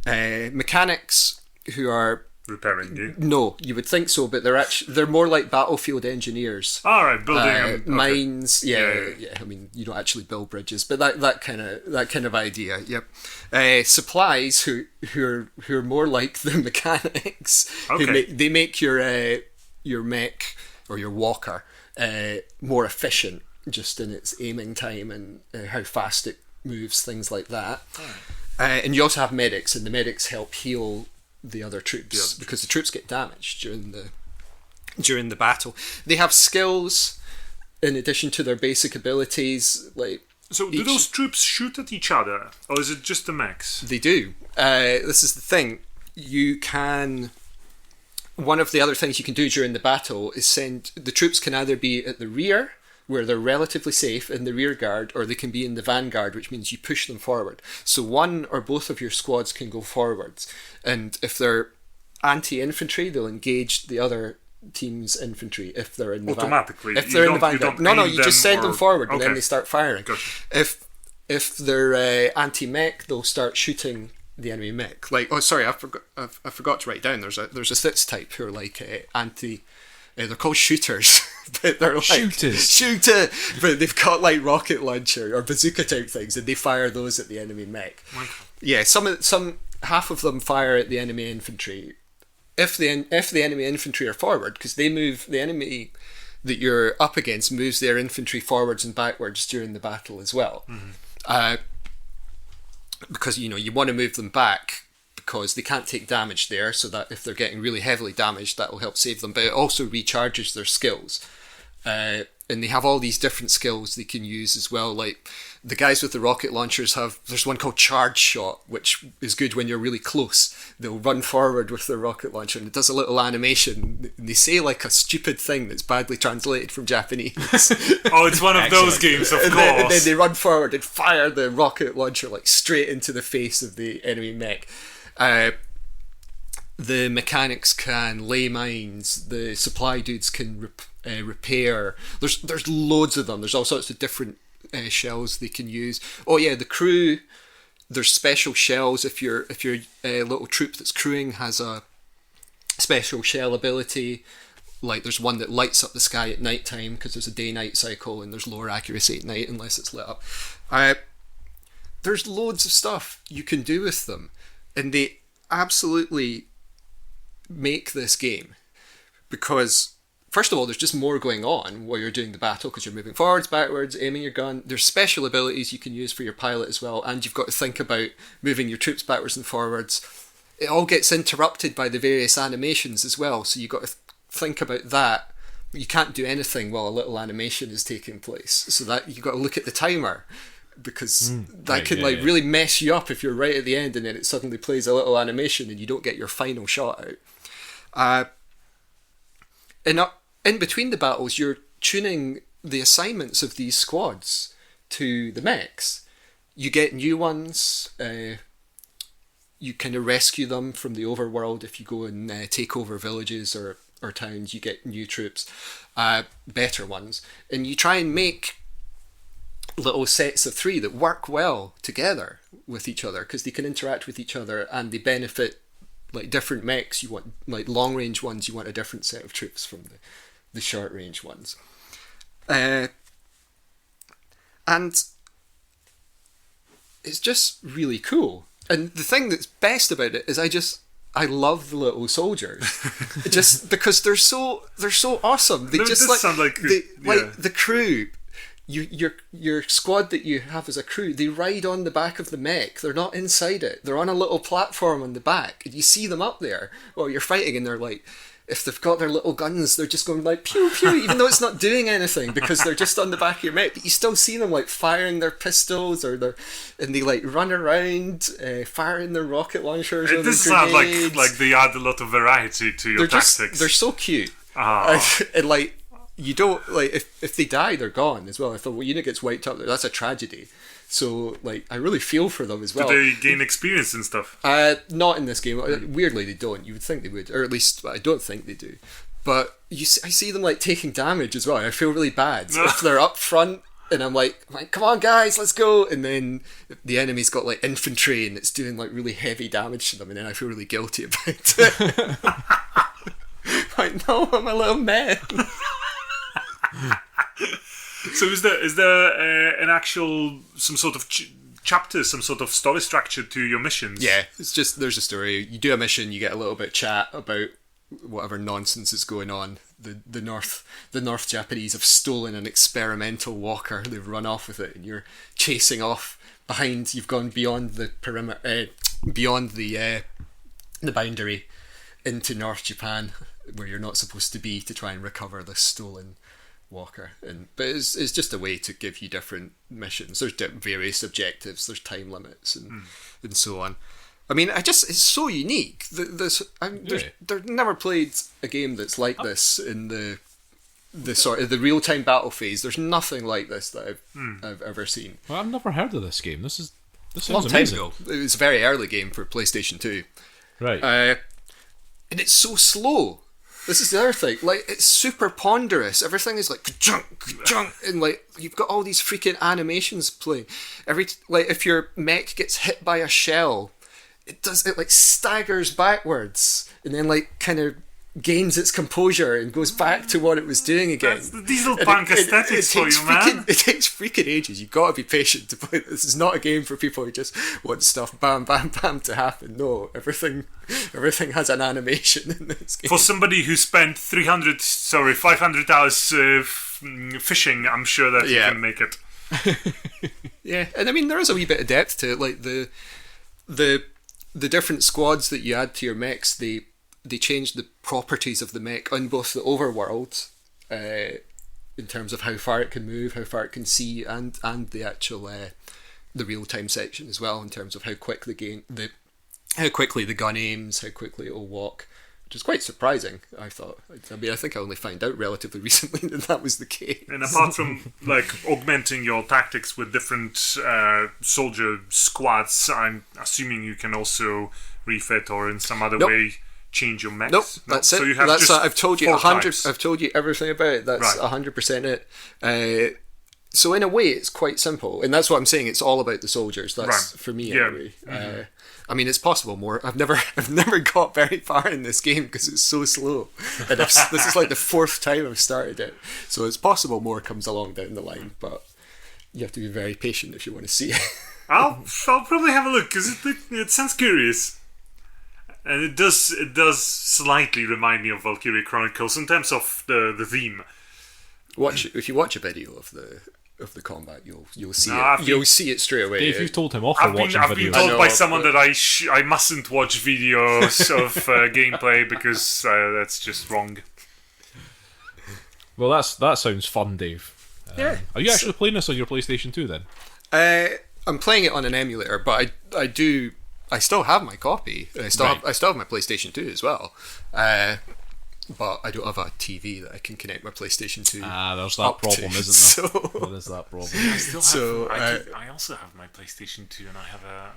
Mechanics who are repairing you. No, you would think so, but they're more like battlefield engineers. All right, building mines. Yeah. I mean, you don't actually build bridges, but that kind of idea. Yep. Supplies who are more like the mechanics. Okay. They make your mech or your walker more efficient, just in its aiming time and how fast it moves, things like that. And you also have medics, and the medics help heal the other troops, because the troops get damaged during the battle. They have skills in addition to their basic abilities. So do those troops shoot at each other, or is it just the mechs? They do. This is the thing. You can. One of the other things you can do during the battle is send the troops can either be at the rear, where they're relatively safe in the rear guard, or they can be in the vanguard, which means you push them forward. So one or both of your squads can go forwards, and if they're anti-infantry, they'll engage the other team's infantry if they're in the automatically. If they're in the vanguard, you just send them forward, and then they start firing. Gotcha. If they're anti-mech, they'll start shooting the enemy mech. I forgot to write down. There's a six type who are like anti. They're called shooters, but they're like shooter. But they've got like rocket launcher or bazooka type things, and they fire those at the enemy mech. Okay. Yeah, half of them fire at the enemy infantry. If the enemy infantry are forward, because they move, the enemy that you're up against moves their infantry forwards and backwards during the battle as well. Mm-hmm. Because you want to move them back, because they can't take damage there, so that if they're getting really heavily damaged, that will help save them. But it also recharges their skills. And they have all these different skills they can use as well. Like the guys with the rocket launchers there's one called Charge Shot, which is good when you're really close. They'll run forward with their rocket launcher, and it does a little animation. And they say like a stupid thing that's badly translated from Japanese. Oh, it's one of those games, of course. And then they run forward and fire the rocket launcher like straight into the face of the enemy mech. The mechanics can lay mines. The supply dudes can repair. There's loads of them. There's all sorts of different shells they can use. Oh yeah, the crew. There's special shells. If your little troop that's crewing has a special shell ability, like there's one that lights up the sky at night time because there's a day-night cycle, and there's lower accuracy at night unless it's lit up. There's loads of stuff you can do with them, and they absolutely make this game, because first of all, there's just more going on while you're doing the battle, because you're moving forwards, backwards, aiming your gun. There's special abilities you can use for your pilot as well, and you've got to think about moving your troops backwards and forwards. It all gets interrupted by the various animations as well, so you've got to think about that. You can't do anything while a little animation is taking place, so that you've got to look at the timer because that right, can really mess you up if you're right at the end and then it suddenly plays a little animation and you don't get your final shot out. In between the battles, you're tuning the assignments of these squads to the mechs. You get new ones. You kind of rescue them from the overworld. If you go and take over villages or towns, you get new troops, better ones, and you try and make little sets of 3 that work well together with each other because they can interact with each other and they benefit. Like different mechs, you want like long range ones, you want a different set of troops from the short range ones, and it's just really cool. And the thing that's best about it is I love the little soldiers, just because they're so awesome. They just sound like the crew. Your squad that you have as a crew, they ride on the back of the mech. They're not inside it. They're on a little platform on the back, and you see them up there while you're fighting. And they're like, if they've got their little guns, they're just going like pew pew, even though it's not doing anything because they're just on the back of your mech. But you still see them like firing their pistols and they like run around, firing their rocket launchers. It does sound like they add a lot of variety to your tactics. They're so cute, and like. You don't, like, if they die, they're gone as well. If a unit gets wiped up, that's a tragedy. So, like, I really feel for them as well. Do they gain experience and stuff? Not in this game. Weirdly, they don't. You would think they would. Or at least, I don't think they do. But I see them, like, taking damage as well. I feel really bad. If they're up front, and I'm like, come on, guys, let's go. And then the enemy's got, like, infantry, and it's doing, like, really heavy damage to them. And then I feel really guilty about it. Like, no, I'm a little man. So is there an actual some sort of chapter, some sort of story structure to your missions? Yeah, it's just there's a story. You do a mission, you get a little bit of chat about whatever nonsense is going on. The North Japanese have stolen an experimental walker. They've run off with it, and you're chasing off behind. You've gone beyond the perimeter, beyond the boundary, into North Japan, where you're not supposed to be, to try and recover the stolen walker. But it's just a way to give you different missions. There's various objectives, there's time limits and so on. I mean, it's so unique. They've never played a game that's like this in the sort of the real time battle phase. There's nothing like this that I've ever seen. Well, I've never heard of this game. This sounds long time amazing. ago. It was a very early game for PlayStation 2. Right. And it's so slow. This is the other thing. Like, it's super ponderous. Everything is like ka-chunk, ka-chunk, and like you've got all these freaking animations playing. If your mech gets hit by a shell, it like staggers backwards and then like kind of gains its composure and goes back to what it was doing again. That's the diesel punk aesthetics for you, man. It takes freaking ages. You've got to be patient to play this. This is not a game for people who just want stuff bam, bam, bam to happen. No, everything has an animation in this game. For somebody who spent 500 hours fishing, I'm sure that you can make it. Yeah, and I mean there is a wee bit of depth to it. Like the different squads that you add to your mechs, they change the properties of the mech on both the overworld, in terms of how far it can move, how far it can see, and the actual the real time section as well, in terms of how quickly the gun aims, how quickly it'll walk, which is quite surprising. I thought. I mean, I think I only found out relatively recently that was the case. And apart from like augmenting your tactics with different soldier squads, I'm assuming you can also refit or in some other way change your mechs. Nope, that's it. So you have I've told you 100. types. I've told you everything about it. That's 100% it. So in a way, it's quite simple, and that's what I'm saying. It's all about the soldiers. That's for me anyway. Mm-hmm. I mean, it's possible more. I've never got very far in this game because it's so slow, and this is like the 4th time I've started it. So it's possible more comes along down the line, but you have to be very patient if you want to see it. I'll probably have a look because it sounds curious. And it does slightly remind me of Valkyrie Chronicles in terms of the theme. If you watch a video of the combat, you'll see it. You'll see it straight away. Dave, you've told him off for watching videos. I've been told by someone that I mustn't watch videos of gameplay because that's just wrong. Well, that sounds fun, Dave. Yeah. Are you actually playing this on your PlayStation 2 then? I'm playing it on an emulator, but I still have my copy. I still have my PlayStation 2 as well. But I don't have a TV that I can connect my PlayStation 2. There's that problem, isn't there? So, There's that problem. I also have my PlayStation 2, and I have a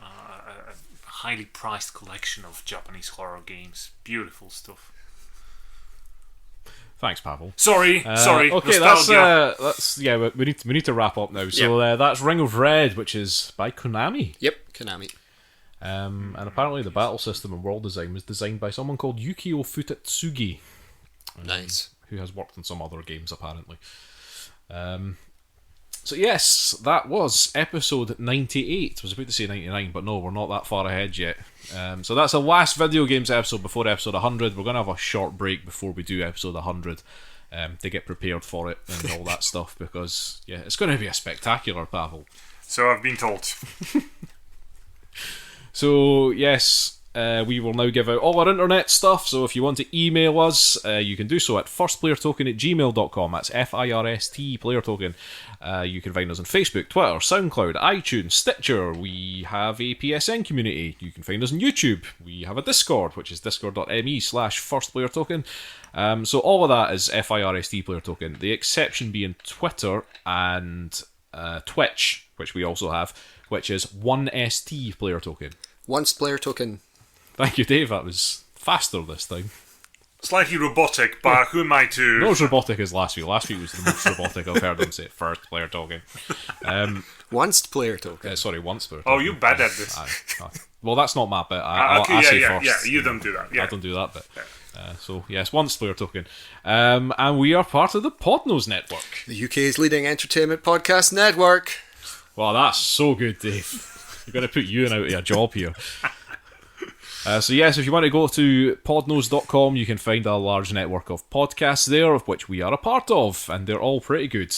highly priced collection of Japanese horror games. Beautiful stuff. Thanks, Pawel. Sorry. Okay, Nostalgia. that's we need to wrap up now. So that's Ring of Red, which is by Konami. Yep, Konami. And apparently the battle system and world design was designed by someone called Yukio Futatsugi. Nice. Who has worked on some other games, apparently. So yes, that was episode 98. I was about to say 99, but no, we're not that far ahead yet. So that's the last video games episode before episode 100. We're going to have a short break before we do episode 100 to get prepared for it and all that stuff, because it's going to be a spectacular Pawel. So I've been told. So yes, we will now give out all our internet stuff. So if you want to email us, you can do so at firstplayertoken@gmail.com. That's FIRST player token. You can find us on Facebook, Twitter, SoundCloud, iTunes, Stitcher. We have a PSN community. You can find us on YouTube. We have a Discord, which is discord.me/firstplayertoken. So all of that is FIRST player token. The exception being Twitter and Twitch, which we also have, which is 1ST player token. Once player token. Thank you, Dave. That was faster this time. Slightly robotic, but who am I to... Not as robotic as last week. Last week was the most robotic I've heard him say. First player token. Once player token. Sorry, once player Oh, token. you're bad at this. Well, that's not my bit. Okay, I say first. Yeah, you don't do that. Yeah. I don't do that bit. So, yes, once player token. And we are part of the Podnose network. The UK's leading entertainment podcast network. Well, that's so good, Dave. You're going to put Euan out of a job here. So yes, if you want to go to podnose.com, you can find a large network of podcasts there, of which we are a part of, and they're all pretty good.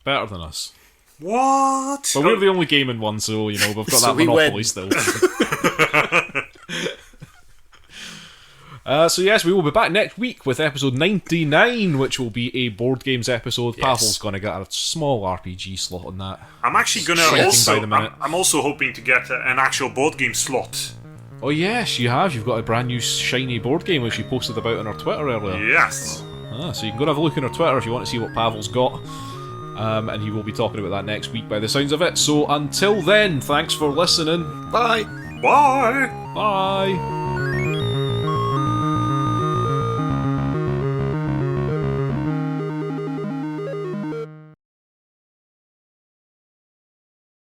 Better than us. What? But we're the only gaming one, so, we've got So that we monopoly win. still. So yes, we will be back next week with episode 99, which will be a board games episode. Yes. Pawel's going to get a small RPG slot on that. I'm actually going to Shrinking also... by the minute. I'm also hoping to get an actual board game slot. Oh yes, you have. You've got a brand new shiny board game, which you posted about on our Twitter earlier. Yes. So you can go and have a look on our Twitter if you want to see what Pawel's got. And he will be talking about that next week by the sounds of it. So until then, thanks for listening. Bye. Bye. Bye.